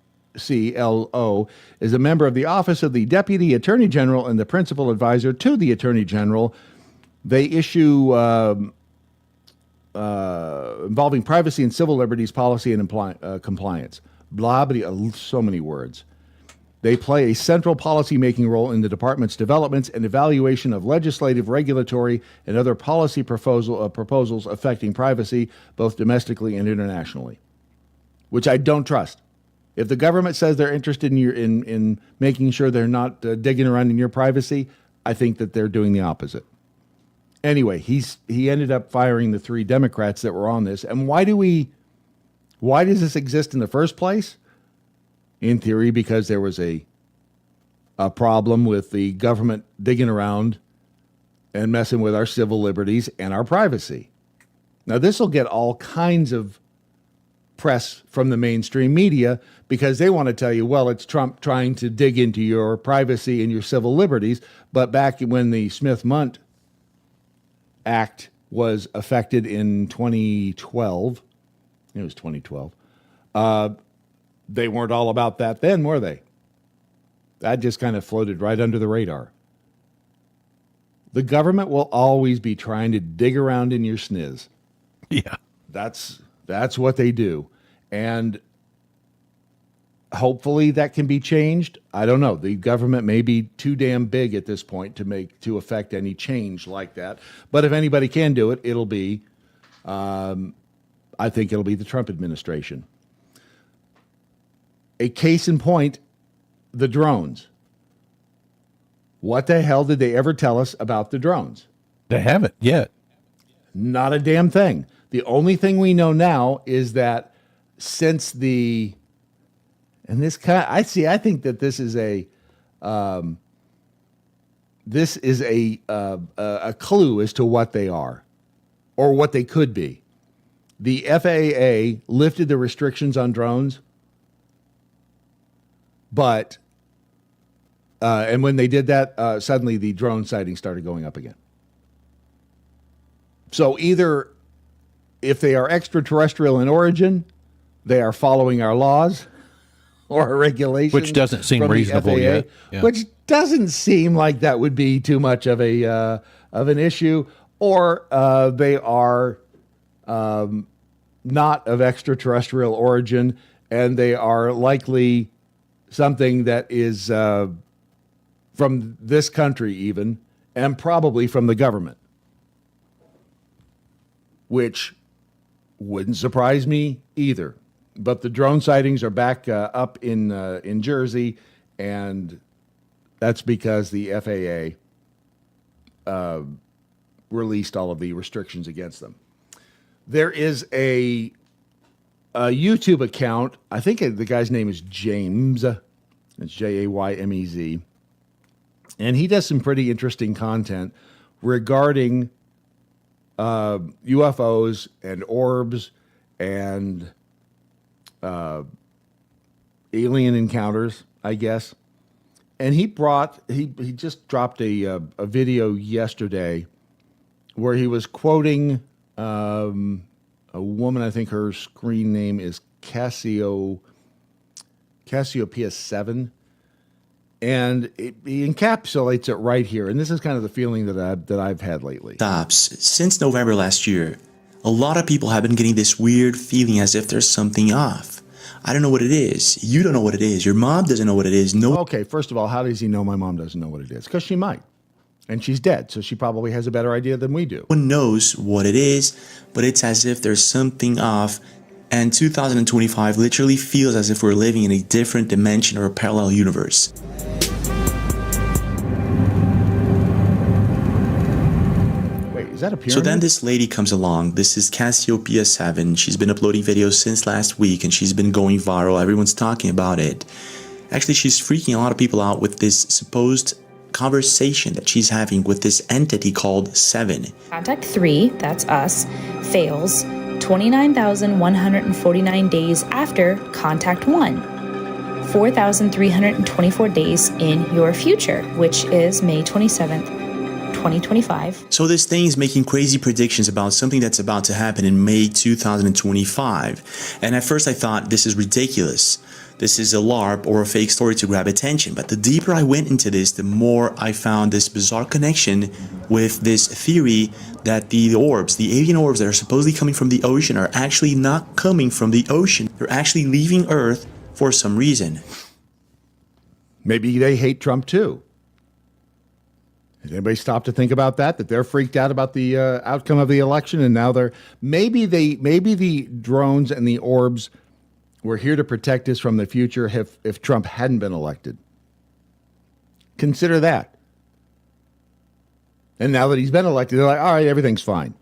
is a member of the Office of the Deputy Attorney General and the principal advisor to the Attorney General. They issue involving privacy and civil liberties policy and compliance. Blah, blah, so many words. They play a central policy-making role in the department's developments and evaluation of legislative, regulatory, and other policy proposals affecting privacy, both domestically and internationally, which I don't trust. If the government says they're interested in making sure they're not digging around in your privacy, I think that they're doing the opposite. Anyway, he ended up firing the 3 Democrats that were on this. And why does this exist in the first place? In theory, because there was a problem with the government digging around and messing with our civil liberties and our privacy. Now, this will get all kinds of press from the mainstream media because they want to tell you, well, it's Trump trying to dig into your privacy and your civil liberties. But back when the Smith-Munt Act was affected in 2012, it was 2012, they weren't all about that then, were they? That just kind of floated right under the radar. The government will always be trying to dig around in your sniz. Yeah. That's what they do. And hopefully that can be changed. I don't know. The government may be too damn big at this point to affect any change like that. But if anybody can do it, it'll be, I think it'll be the Trump administration. A case in point, the drones. What the hell did they ever tell us about the drones? They haven't yet. Not a damn thing. The only thing we know now is that since I think that this is a clue as to what they are or what they could be. The FAA lifted the restrictions on drones, but and when they did that, suddenly the drone sightings started going up again. So either if they are extraterrestrial in origin, they are following our laws or our regulations, which doesn't seem reasonable yet. Yeah. Which doesn't seem like that would be too much of an issue, or they are not of extraterrestrial origin, and they are likely something that is from this country even, and probably from the government, which wouldn't surprise me either. But the drone sightings are back up in Jersey, and that's because the FAA released all of the restrictions against them. There is a YouTube account. I think the guy's name is James. It's Jaymez. And he does some pretty interesting content regarding UFOs and orbs and alien encounters, I guess. And he just dropped a video yesterday where he was quoting a woman. I think her screen name is Cassiopeia 7, and he encapsulates it right here. And this is kind of the feeling that I've had lately. Stops. Since November last year, a lot of people have been getting this weird feeling as if there's something off. I don't know what it is. You don't know what it is. Your mom doesn't know what it is. No. Okay, first of all, how does he know my mom doesn't know what it is? Because she might. And she's dead, so she probably has a better idea than we do. No one knows what it is, but it's as if there's something off. And 2025 literally feels as if we're living in a different dimension or a parallel universe. Is that a pyramid? So then this lady comes along. This is Cassiopeia 7. She's been uploading videos since last week, and she's been going viral. Everyone's talking about it. Actually, she's freaking a lot of people out with this supposed conversation that she's having with this entity called 7. Contact 3, that's us, fails 29,149 days after Contact 1. 4,324 days in your future, which is May 27th. 2025. So this thing is making crazy predictions about something that's about to happen in May 2025. And at first I thought, this is ridiculous. This is a LARP or a fake story to grab attention. But the deeper I went into this, the more I found this bizarre connection with this theory that the orbs, the alien orbs that are supposedly coming from the ocean, are actually not coming from the ocean. They're actually leaving Earth for some reason. Maybe they hate Trump too. Has anybody stopped to think about that? That they're freaked out about the outcome of the election, and now maybe the drones and the orbs were here to protect us from the future if Trump hadn't been elected. Consider that. And now that he's been elected, they're like, all right, everything's fine.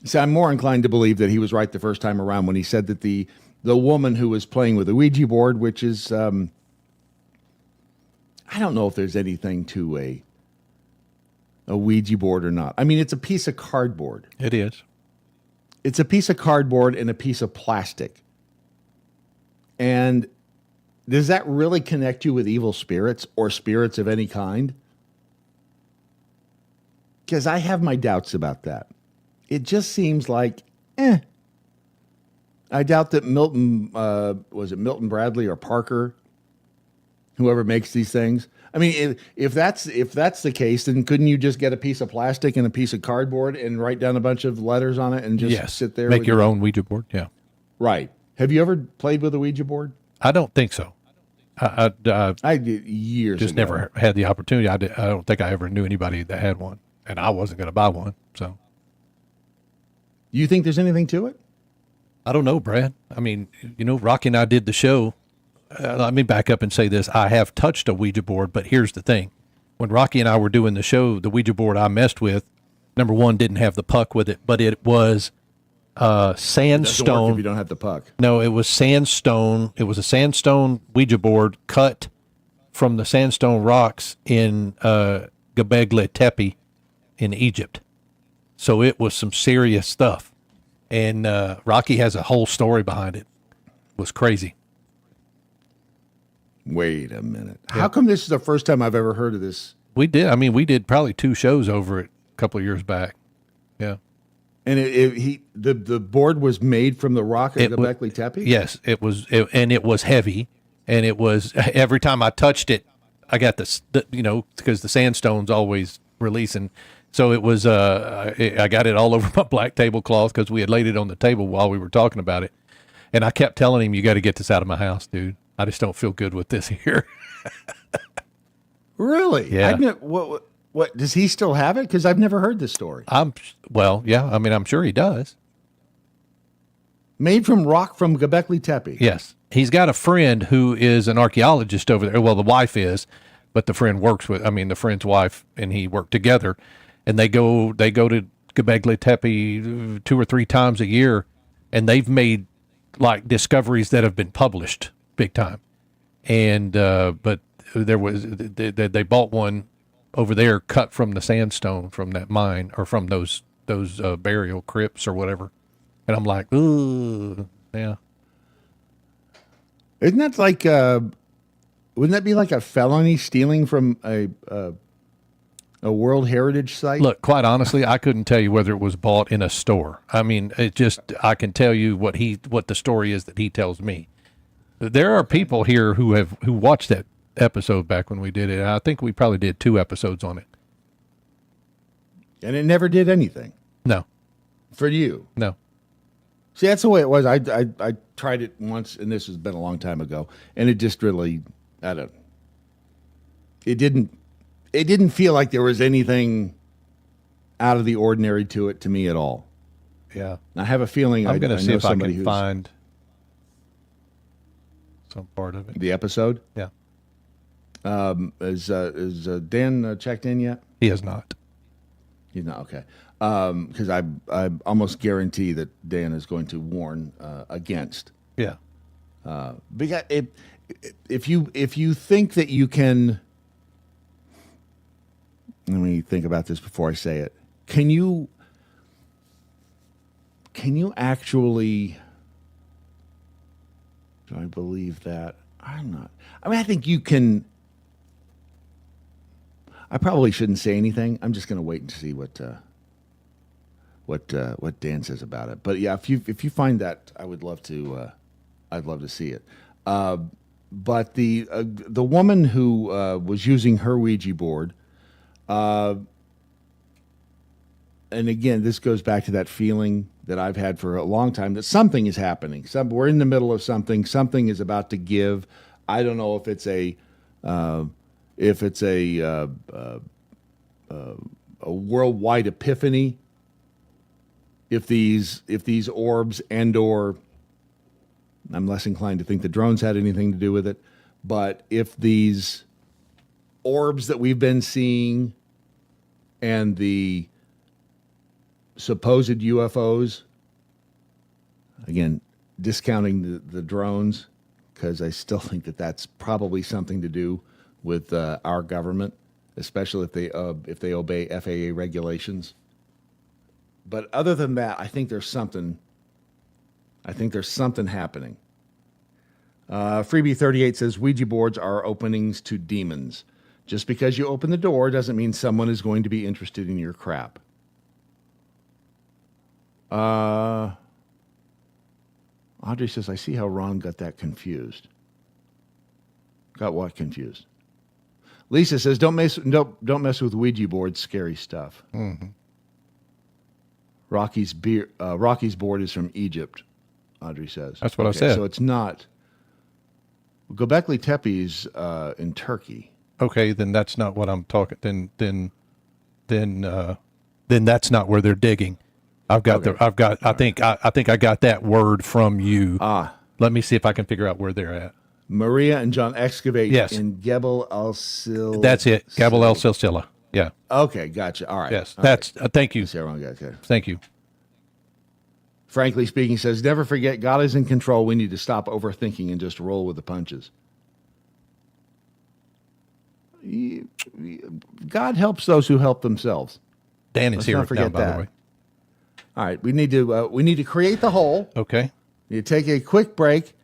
So I'm more inclined to believe that he was right the first time around when he said that the woman who was playing with the Ouija board, which is I don't know if there's anything to a Ouija board or not. I mean, it's a piece of cardboard. It is. It's a piece of cardboard and a piece of plastic. And does that really connect you with evil spirits or spirits of any kind? Because I have my doubts about that. It just seems like, I doubt that Milton Bradley or Parker, whoever makes these things. I mean, if that's the case, then couldn't you just get a piece of plastic and a piece of cardboard and write down a bunch of letters on it and just sit there? Make your own Ouija board, yeah. Right. Have you ever played with a Ouija board? I don't think so. I did years just ago. Never had the opportunity. I don't think I ever knew anybody that had one, and I wasn't going to buy one. So, you think there's anything to it? I don't know, Brad. I mean, Rocky and I did the show. Let me back up and say this. I have touched a Ouija board, but here's the thing. When Rocky and I were doing the show, the Ouija board I messed with number one, didn't have the puck with it, but it was sandstone. It doesn't work if you don't have the puck. No, it was sandstone. It was a sandstone Ouija board cut from the sandstone rocks in Göbekli Tepe in Egypt. So it was some serious stuff. And Rocky has a whole story behind it. It was crazy. Wait a minute. How come this is the first time I've ever heard of this? We did. I mean, we did probably 2 shows over it a couple of years back. Yeah. And the board was made from the rock at Göbekli Tepe? Yes, it was, and it was heavy. And it was, every time I touched it, I got this, because the sandstone's always releasing. So it was, I got it all over my black tablecloth because we had laid it on the table while we were talking about it. And I kept telling him, you got to get this out of my house, dude. I just don't feel good with this here. Really? Yeah. What does he still have it? Because I've never heard this story. Yeah. I mean, I'm sure he does. Made from rock from Göbekli Tepe. Yes. He's got a friend who is an archaeologist over there. Well, the wife is, but the friend the friend's wife and he work together, and they go to Göbekli Tepe 2 or 3 times a year, and they've made like discoveries that have been published big time. And but there was they bought one over there cut from the sandstone from that mine or from those burial crypts or whatever. And I'm like, ooh, yeah. Isn't that like wouldn't that be like a felony, stealing from a World Heritage site? Look, quite honestly, I couldn't tell you whether it was bought in a store. I mean, I can tell you what the story is that he tells me. There are people here who watched that episode back when we did it. I think we probably did 2 episodes on it. And it never did anything. No. For you? No. See, that's the way it was. I tried it once, and this has been a long time ago, and it just really, it didn't feel like there was anything out of the ordinary to it to me at all. Yeah. I have a feeling I'm going to see if I can who's find some part of it. The episode? Yeah. Is Dan checked in yet? He has not. He's not, okay. Because I almost guarantee that Dan is going to warn against. Yeah. Because if you think that you can, let me think about this before I say it. Can you actually? Do I believe that? I'm not. I mean, I think you can. I probably shouldn't say anything. I'm just going to wait and see what Dan says about it. But yeah, if you find that, I would love to. I'd love to see it. But the woman who was using her Ouija board, and again, this goes back to that feeling that I've had for a long time that something is happening. We're in the middle of something. Something is about to give. I don't know if it's a worldwide epiphany. If these orbs and/or, I'm less inclined to think the drones had anything to do with it, but if these orbs that we've been seeing and the supposed UFOs, again, discounting the drones, because I still think that that's probably something to do with our government, especially if they obey FAA regulations. But other than that, I think there's something happening. Freebie 38 says Ouija boards are openings to demons. Just because you open the door doesn't mean someone is going to be interested in your crap. Audrey says, I see how Ron got that confused. Got what confused? Lisa says, don't mess with Ouija boards, scary stuff. Mm-hmm. Rocky's board is from Egypt, Audrey says. That's what I said. So it's not. Göbekli Tepe's in Turkey. Okay, then that's not what I'm talking. Then that's not where they're digging. I think I got that word from you. Let me see if I can figure out where they're at. Maria and John excavate Yes. in Gebel El Sil. That's it. Gebel El Silsila. Yeah. Okay, gotcha. All right. Yes, All that's right. thank you. Everyone got that. Thank you. Frankly speaking, says, never forget God is in control. We need to stop overthinking and just roll with the punches. God helps those who help themselves. Dan is Let's here not forget now, by that. the way. All right, we need to create the hole. Okay. You take a quick break,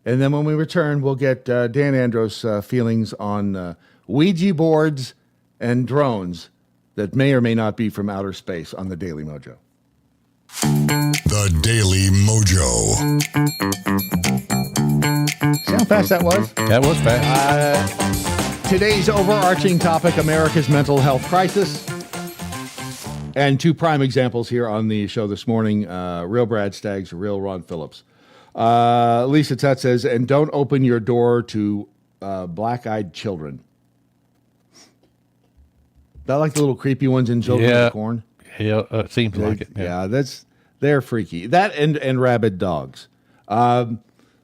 and then when we return, we'll get Dan Andros' feelings on Ouija boards and drones that may or may not be from outer space on the Daily Mojo. The Daily Mojo. See how fast that was? That was fast. Today's overarching topic, America's mental health crisis. And two prime examples here on the show this morning, real Brad Staggs, real Ron Phillips. Lisa Tutt says, and don't open your door to black-eyed children. That like the little creepy ones in Children of the Corn? Yeah, it seems like it. Yeah, they're freaky. That and rabid dogs.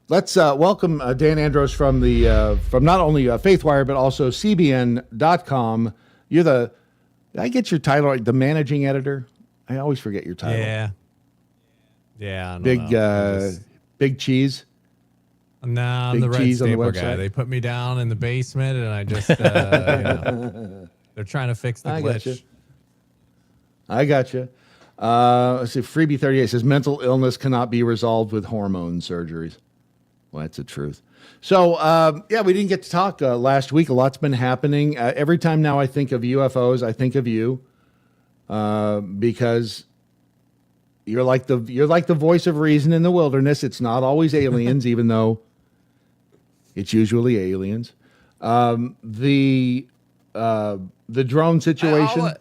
Let's welcome Dan Andros from not only FaithWire but also CBN.com. You're did I get your title right? The managing editor? I always forget your title. Yeah. I don't know. Big cheese. No, I'm Big the red cheese on the stapler website. guy. They put me down in the basement, and I just, they're trying to fix the glitch. I got you. Let's see. Freebie 38 says mental illness cannot be resolved with hormone surgeries. Well, that's the truth. So, we didn't get to talk last week. A lot's been happening. Every time now I think of UFOs, I think of you because you're like the voice of reason in the wilderness. It's not always aliens, even though it's usually aliens. The drone situation.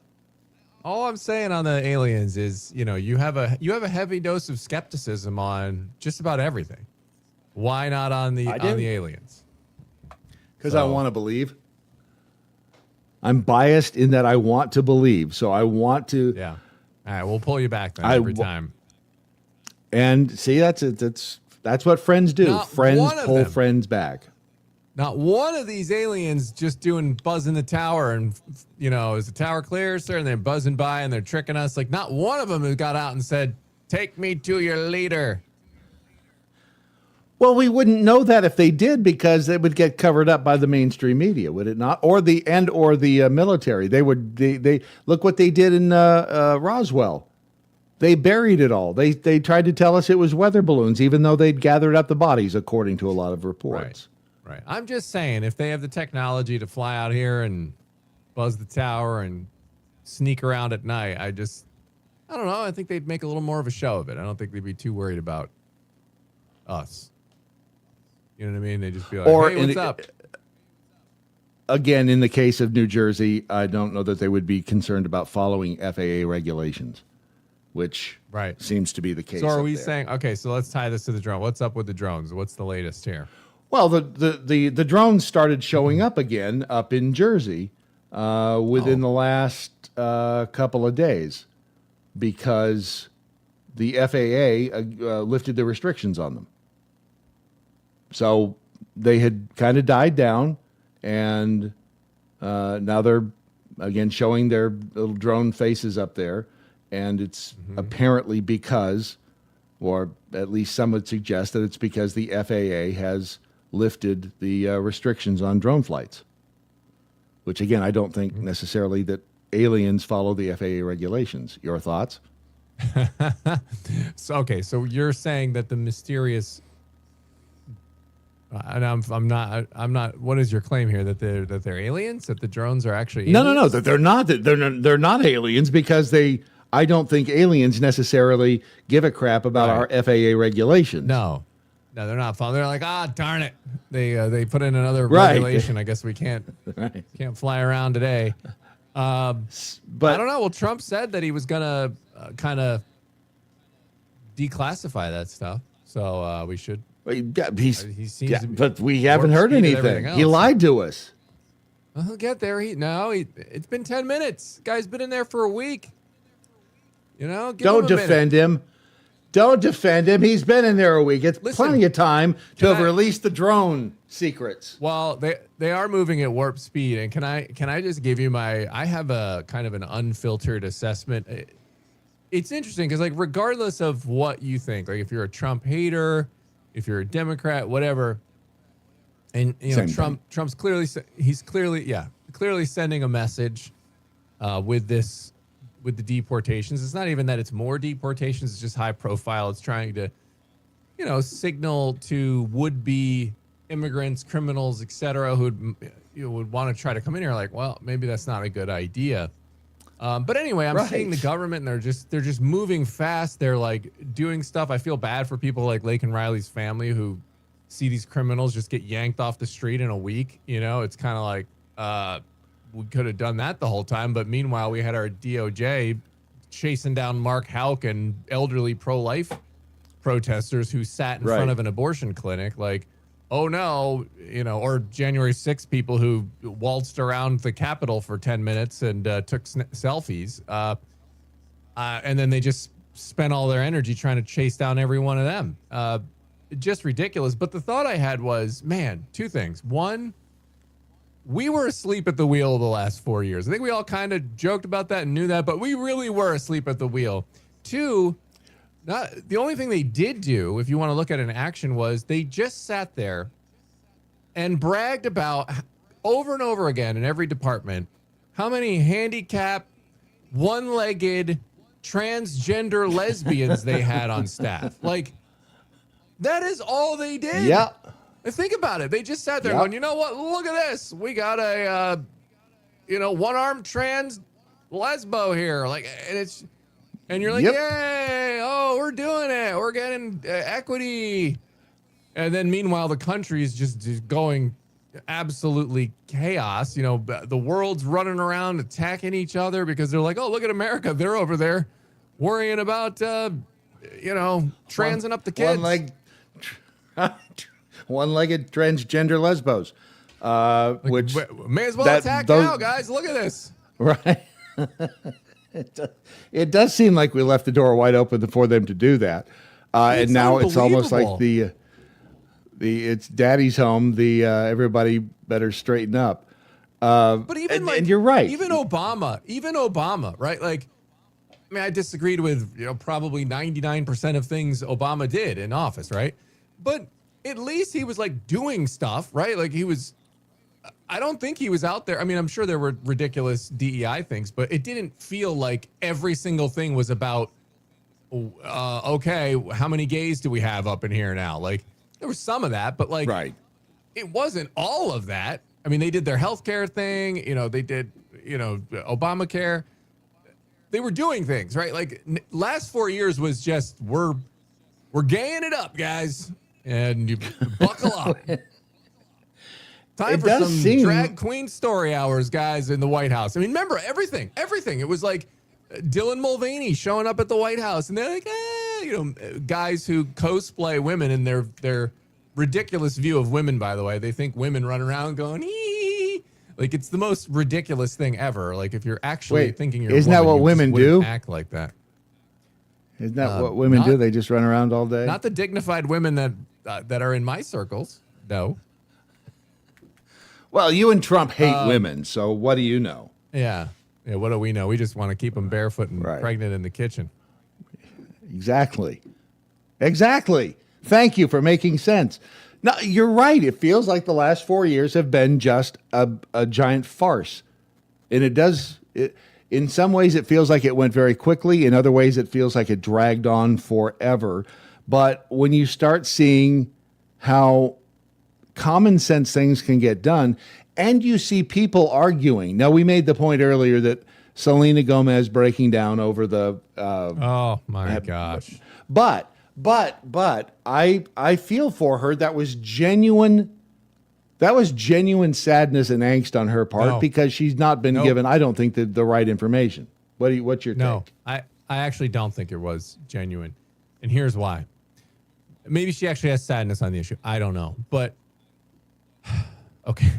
All I'm saying on the aliens is, you have a heavy dose of skepticism on just about everything. Why not on the aliens? Because I want to believe. I'm biased in that I want to believe, so I want to. Yeah. All right, we'll pull you back then every time. And see, that's what friends do. Not Friends pull friends back. Not one of these aliens just doing buzzing the tower and, is the tower clear, sir? And they're buzzing by and they're tricking us. Like, not one of them who got out and said, take me to your leader. Well, we wouldn't know that if they did because it would get covered up by the mainstream media, would it not? Or the military. They look what they did in Roswell. They buried it all. They tried to tell us it was weather balloons, even though they'd gathered up the bodies, according to a lot of reports. Right. I'm just saying, if they have the technology to fly out here and buzz the tower and sneak around at night, I don't know. I think they'd make a little more of a show of it. I don't think they'd be too worried about us. You know what I mean? They just be like, hey, what's up? Again, in the case of New Jersey, I don't know that they would be concerned about following FAA regulations, which seems to be the case. So are we saying, okay, so let's tie this to the drone. What's up with the drones? What's the latest here? Well, the drones started showing up again up in Jersey within the last couple of days because the FAA lifted the restrictions on them. So they had kind of died down, and now they're again showing their little drone faces up there, and it's apparently because, or at least some would suggest that it's because the FAA has lifted the restrictions on drone flights, which again, I don't think necessarily that aliens follow the FAA regulations. Your thoughts? So you're saying that the mysterious, and I'm not. What is your claim here? That they're aliens? That the drones are actually aliens? No. That they're not. They're not aliens because I don't think aliens necessarily give a crap about our FAA regulations. No, they're not. They're like, darn it. They put in another regulation. I guess we can't fly around today. But I don't know. Well, Trump said that he was gonna kind of declassile that stuff. So we should. But we haven't heard anything. He lied to us. Well, he'll get there. It's been 10 minutes. Guy's been in there for a week. Give Don't defend him. Don't defend him. He's been in there a week. It's plenty of time to have released the drone secrets. Well, they are moving at warp speed, and can I just give you I have a kind of an unfiltered assessment. It's interesting because, like, regardless of what you think, like if you're a Trump hater, if you're a Democrat, whatever, and you know Trump's clearly sending a message with the deportations. It's not even that it's more deportations; it's just high profile. It's trying to, you know, signal to would-be immigrants, criminals, etc., who would want to try to come in here. Like, well, maybe that's not a good idea. But anyway, I'm seeing the government, and they're just moving fast. They're like doing stuff. I feel bad for people like Laken Riley's family who see these criminals just get yanked off the street in a week. You know, it's kind of like we could have done that the whole time. But meanwhile, we had our DOJ chasing down Mark Houck and elderly pro-life protesters who sat in front of an abortion clinic. Like, oh no, you know, or January 6th people who waltzed around the Capitol for 10 minutes and took selfies. And then they just spent all their energy trying to chase down every one of them. Just ridiculous. But the thought I had was, man, two things. One, we were asleep at the wheel the last 4 years. I think we all kind of joked about that and knew that, but we really were asleep at the wheel. Two, the only thing they did do, if you want to look at an action, was they just sat there and bragged about over and over again in every department how many handicapped, one-legged, transgender lesbians they had on staff. Like, that is all they did. Yeah. Think about it. They just sat there going, you know what? Look at this. We got a, one-armed trans lesbo here. Like, and you're like, yay, oh, we're doing it. We're getting equity. And then meanwhile, the country is just going absolutely chaos. You know, the world's running around attacking each other because they're like, oh, look at America. They're over there worrying about, transing up the kids. One-legged transgender lesbos. Which may as well attack now, guys. Look at this. Right. It does seem like we left the door wide open for them to do that, and now it's almost like it's daddy's home. Everybody better straighten up. But even and you're right. Even Obama, right? Like, I mean, I disagreed with probably 99% of things Obama did in office, right? But at least he was like doing stuff, right? Like he was. I don't think he was out there. I mean, I'm sure there were ridiculous DEI things, but it didn't feel like every single thing was about, okay, how many gays do we have up in here now? Like, there was some of that, but like, it wasn't all of that. I mean, they did their healthcare thing. They did, Obamacare. They were doing things, right? Like, last 4 years was just, we're gaying it up, guys, and you buckle up. Time for some drag queen story hours, guys, in the White House. I mean, remember everything. It was like Dylan Mulvaney showing up at the White House, and they're like, guys who cosplay women in their ridiculous view of women. By the way, they think women run around going, ee. Like it's the most ridiculous thing ever. Like if you're actually thinking you're isn't a woman, that what women do? Act like that. Isn't that what women do? They just run around all day. Not the dignified women that are in my circles. No. Well, you and Trump hate women, so what do you know? Yeah. What do we know? We just want to keep them barefoot and pregnant in the kitchen. Exactly. Thank you for making sense. No, you're right. It feels like the last 4 years have been just a giant farce. And it does, in some ways, it feels like it went very quickly. In other ways, it feels like it dragged on forever. But when you start seeing how common sense things can get done, and you see people arguing. Now, we made the point earlier that Selena Gomez breaking down over the. Oh my gosh! But I feel for her. That was genuine. That was genuine sadness and angst on her part because she's not been given, I don't think, the right information. What's your take? I actually don't think it was genuine, and here's why. Maybe she actually has sadness on the issue. I don't know, but. Okay.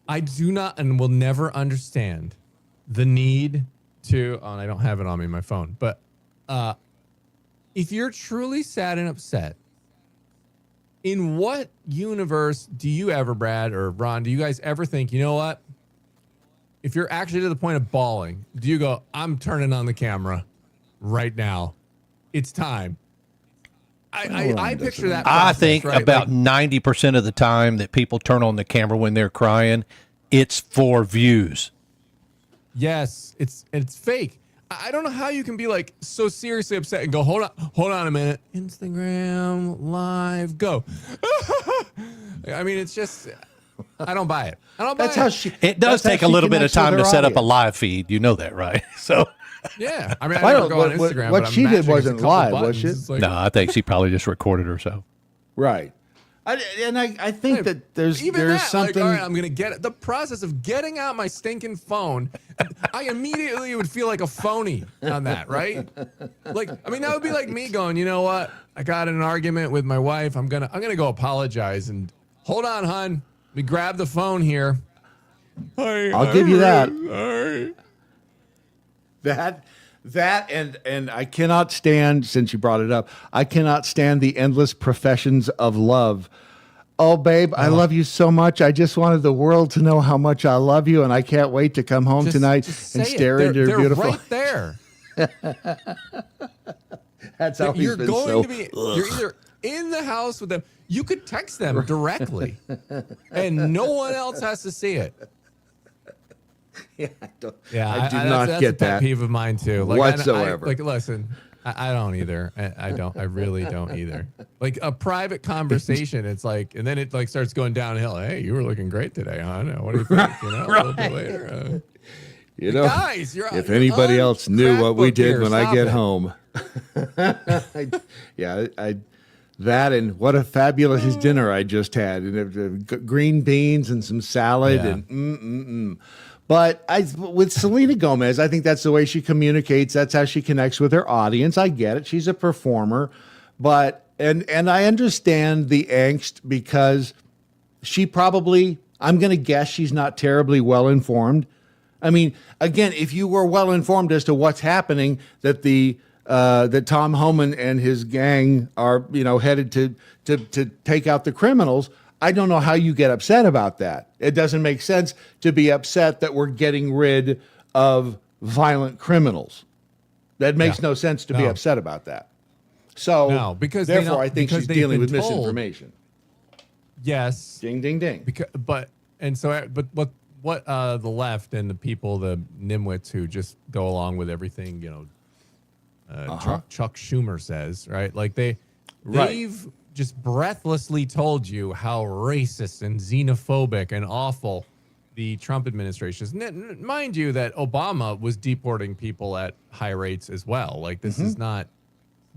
I do not and will never understand the need to, and I don't have it on me, my phone, but if you're truly sad and upset, in what universe do you ever, Brad or Ron, do you guys ever think, you know what? If you're actually to the point of bawling, do you go, I'm turning on the camera right now? It's time. I picture that process, I think right? about 90% of the time that people turn on the camera when they're crying, it's for views. Yes, it's fake. I don't know how you can be like so seriously upset and go, hold on a minute. Instagram live, go. I mean, it's just, I don't buy it. I don't buy it. It does take a little bit of time to set up a live feed. You know that, right? So. Yeah, I mean, I never go on Instagram. What but she did wasn't live, buttons. was it? Like, No, I think she probably just recorded herself. Right. I think that there's something. Like, all right, I'm gonna get it. The process of getting out my stinking phone, I immediately would feel like a phony on that, right? Like, I mean, that would be like me going, you know what? I got in an argument with my wife. I'm gonna go apologize and hold on, hon. Let me grab the phone here. I'll give you that. Sorry. That and I cannot stand, since you brought it up, I cannot stand the endless professions of love. Oh, babe, I love you so much. I just wanted the world to know how much I love you, and I can't wait to come home tonight and stare into your beautiful. They're right there. That's how you're been going so, to be. You're either in the house with them. You could text them directly, and no one else has to see it. Yeah, I do that's not a get pet that peeve of mine too. Like, whatsoever. Like, listen, I don't either. I don't. I really don't either. Like a private conversation, it's like, and then it like starts going downhill. Hey, you were looking great today, huh? What do you think? You know, a little bit later. You know, guys, if anybody else knew what we did when I get home. That and what a fabulous dinner I just had, and green beans and some salad and But with Selena Gomez, I think that's the way she communicates. That's how she connects with her audience. I get it. She's a performer, but and I understand the angst because she probably, I'm going to guess she's not terribly well informed. I mean, again, if you were well informed as to what's happening, that that Tom Homan and his gang are, headed to take out the criminals, I don't know how you get upset about that. It doesn't make sense to be upset that we're getting rid of violent criminals. That makes no sense to be upset about that. So, because therefore, I think she's dealing with misinformation. Yes. Ding, ding, ding. But what the left and the people, the nimwits who just go along with everything, Chuck Schumer says, right? Like they've just breathlessly told you how racist and xenophobic and awful the Trump administration is. Mind you that Obama was deporting people at high rates as well. Like this is not,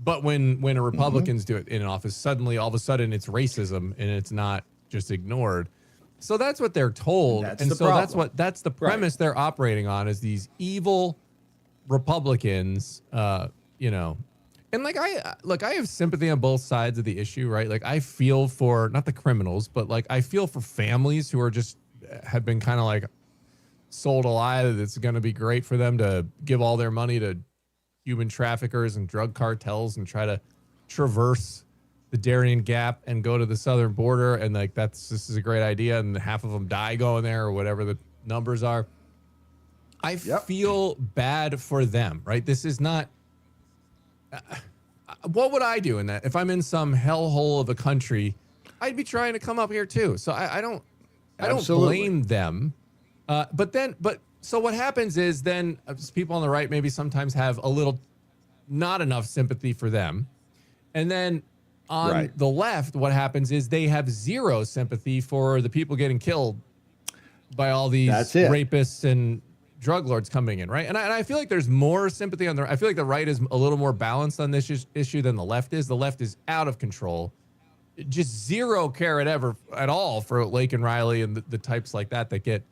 but when a Republicans do it in office, suddenly all of a sudden it's racism and it's not just ignored. So that's what they're told. That's and the so problem. that's the premise they're operating on, is these evil Republicans, And like I have sympathy on both sides of the issue, right? Like I feel for not the criminals, but like I feel for families who are just have been kind of like sold a lie that it's going to be great for them to give all their money to human traffickers and drug cartels and try to traverse the Darien Gap and go to the southern border, and like this is a great idea, and half of them die going there or whatever the numbers are. I feel bad for them, right? This is not. What would I do in that? If I'm in some hellhole of a country, I'd be trying to come up here too. So I don't blame them. So what happens is then people on the right maybe sometimes have a little not enough sympathy for them. And then on the left, what happens is they have zero sympathy for the people getting killed by all these rapists and drug lords coming in, right? And I feel like there's more sympathy on I feel like the right is a little more balanced on this issue than the left is. The left is out of control. Just zero care at all for Lake and Riley and the types like that get,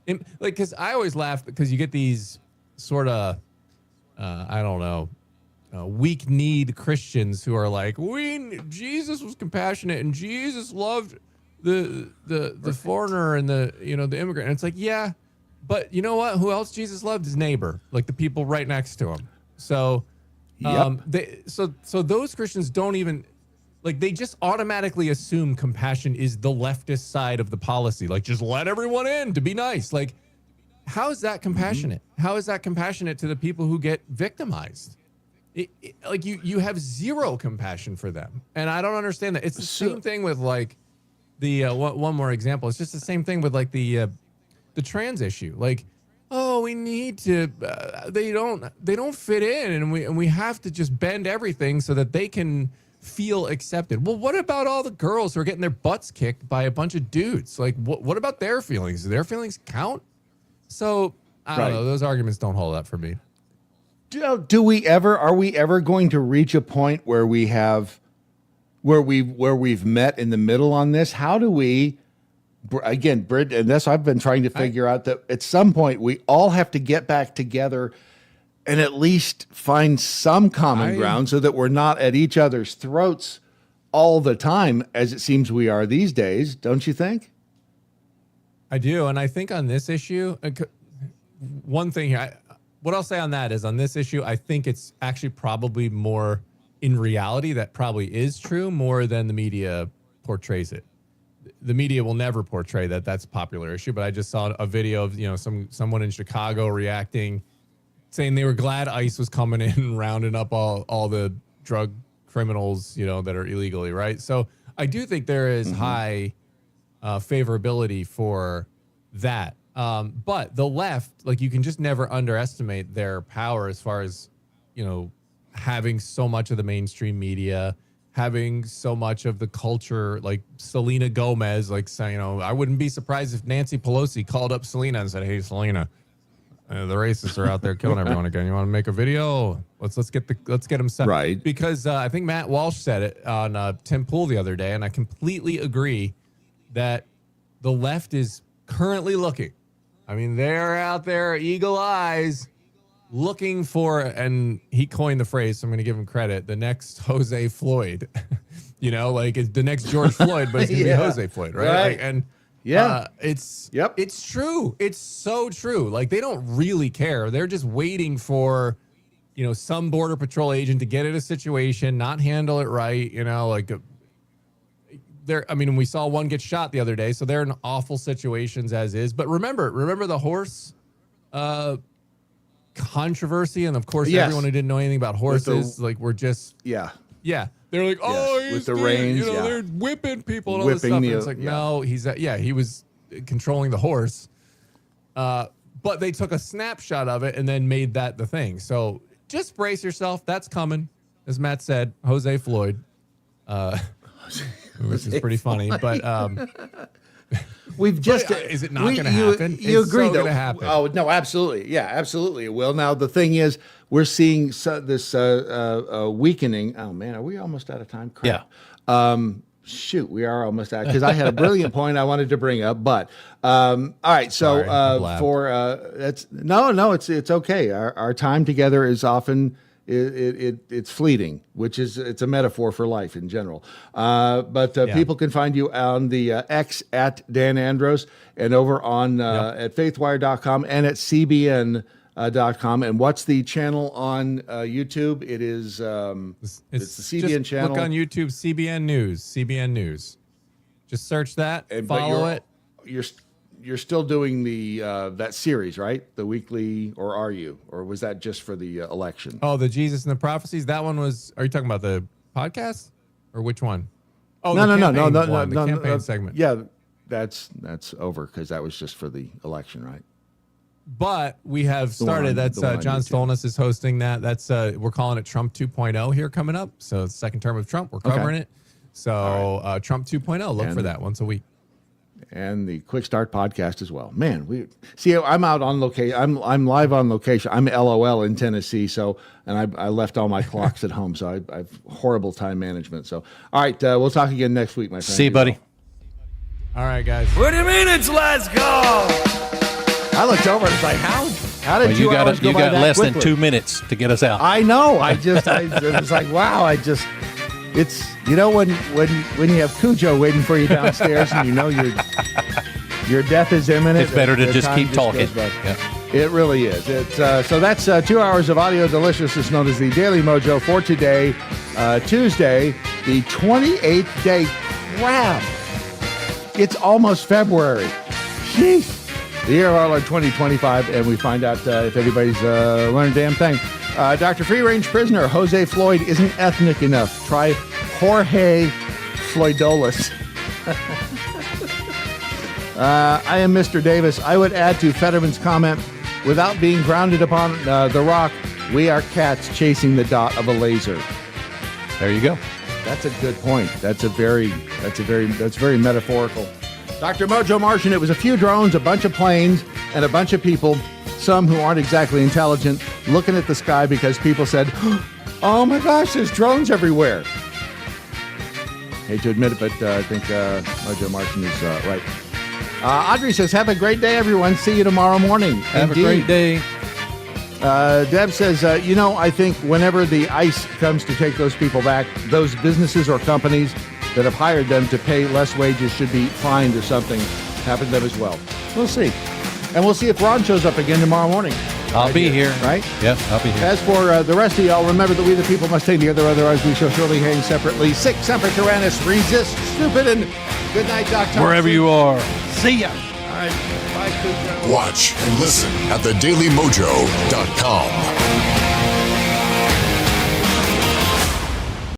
like, because I always laugh because you get these sort of, I don't know, weak-kneed Christians who are like, Jesus was compassionate and Jesus loved the foreigner and the immigrant. And it's like, yeah. But you know what? Who else Jesus loved? His neighbor, like the people right next to him. So So those Christians don't even, like, they just automatically assume compassion is the leftist side of the policy. Like, just let everyone in to be nice. Like, how is that compassionate? How is that compassionate to the people who get victimized? Like, you have zero compassion for them. And I don't understand that. It's the same thing with, like, the one more example. It's just the same thing with, like, the trans issue. Like, oh, we need to, they don't fit in, and we have to just bend everything so that they can feel accepted. Well, what about all the girls who are getting their butts kicked by a bunch of dudes? Like, what about their feelings? Do their feelings count? So I don't know. Those arguments don't hold up for me. Are we ever going to reach a point where we have, where we've met in the middle on this? How do we, again, Britt, and that's I've been trying to figure out, that at some point we all have to get back together and at least find some common ground so that we're not at each other's throats all the time, as it seems we are these days. Don't you think? I do. And I think on this issue, one thing here, what I'll say on that is, on this issue, I think it's actually probably more in reality that probably is true more than the media portrays it. The media will never portray that that's a popular issue, but I just saw a video of, someone in Chicago reacting, saying they were glad ICE was coming in and rounding up all the drug criminals, that are illegally, right? So I do think there is high favorability for that. But the left, like, you can just never underestimate their power as far as, having so much of the mainstream media, having so much of the culture, like Selena Gomez, like saying, I wouldn't be surprised if Nancy Pelosi called up Selena and said, "Hey, Selena, the racists are out there killing everyone again. You want to make a video? Let's get them set." Right. Because I think Matt Walsh said it on Tim Pool the other day, and I completely agree that the left is currently looking. I mean, they're out there, eagle eyes, looking for, and he coined the phrase, so I'm going to give him credit, the next Jose Floyd. Like, it's the next George Floyd, but it's going to be Jose Floyd, right? Like, it's true. It's so true. Like, they don't really care. They're just waiting for, some Border Patrol agent to get in a situation, not handle it right, we saw one get shot the other day, so they're in awful situations as is. But remember the horse controversy, and of course, everyone who didn't know anything about horses, we're just they're like, with the reins, they're whipping people and all this stuff. And it's like, no, he was controlling the horse, but they took a snapshot of it and then made that the thing. So just brace yourself. That's coming, as Matt said. Jose Floyd. Which is pretty funny, but we've just is it not going to happen? You agree, though? Happen. Oh no, absolutely, yeah, absolutely, it will. Now the thing is, we're seeing this weakening. Oh man, are we almost out of time? Crap. Yeah. Shoot, we are almost out, because I had a brilliant point I wanted to bring up, but all right. So it's okay. Our time together is often. It's fleeting, which is, it's a metaphor for life in general. But people can find you on the X at Dan Andros, and over on at faithwire.com and at cbn.com. And what's the channel on YouTube? It is it's the CBN channel. Look on YouTube, CBN News. Just search that, follow it. You're still doing the that series, right? The weekly, or are you? Or was that just for the election? Oh, the Jesus and the Prophecies. That one was. Are you talking about the podcast, or which one? Oh, no, the campaign segment. Yeah, that's over, because that was just for the election, right? But we have started. That's John Stolness is hosting that. That's we're calling it Trump 2.0 here coming up. So it's the second term of Trump. We're covering it. So Trump 2.0. Look for that once a week. And the Quick Start podcast as well. Man, we see. I'm out on location. I'm live on location. I'm LOL in Tennessee. So, and I left all my clocks at home. So I have horrible time management. So, all right, we'll talk again next week, my friend. See you, buddy. All right, guys. What do you mean it's let's go? I looked over and was like, how did you got less quickly? than 2 minutes to get us out. I know. I was like, wow. It's, when you have Cujo waiting for you downstairs and your death is imminent. It's better to just keep talking. Yeah. It really is. It's so that's 2 hours of audio deliciousness known as the Daily Mojo for today, Tuesday, the 28th day. Crap! It's almost February. Jeez. The year of our Lord 2025, and we find out if anybody's learned a damn thing. Dr. Free Range Prisoner Jose Floyd isn't ethnic enough. Try Jorge Floydolus. I am Mr. Davis. I would add to Fetterman's comment, without being grounded upon the rock, we are cats chasing the dot of a laser. There you go. That's a good point. That's very metaphorical. Dr. Mojo Martian, it was a few drones, a bunch of planes, and a bunch of people, some who aren't exactly intelligent, looking at the sky because people said, oh my gosh, there's drones everywhere. Hate to admit it, but I think Mojo Martian is right. Audrey says, have a great day, everyone. See you tomorrow morning. Have a great day. Deb says, I think whenever the ICE comes to take those people back, those businesses or companies that have hired them to pay less wages should be fined or something. Happen to them as well. We'll see. And we'll see if Ron shows up again tomorrow morning. I'll be here. Right? Yep, I'll be here. As for the rest of y'all, remember that we the people must stay together, otherwise we shall surely hang separately. Sic semper tyrannis, resist stupid, and good night, Doc Thompson. Wherever you are. See ya. All right. Bye, Coop. Watch and listen at thedailymojo.com.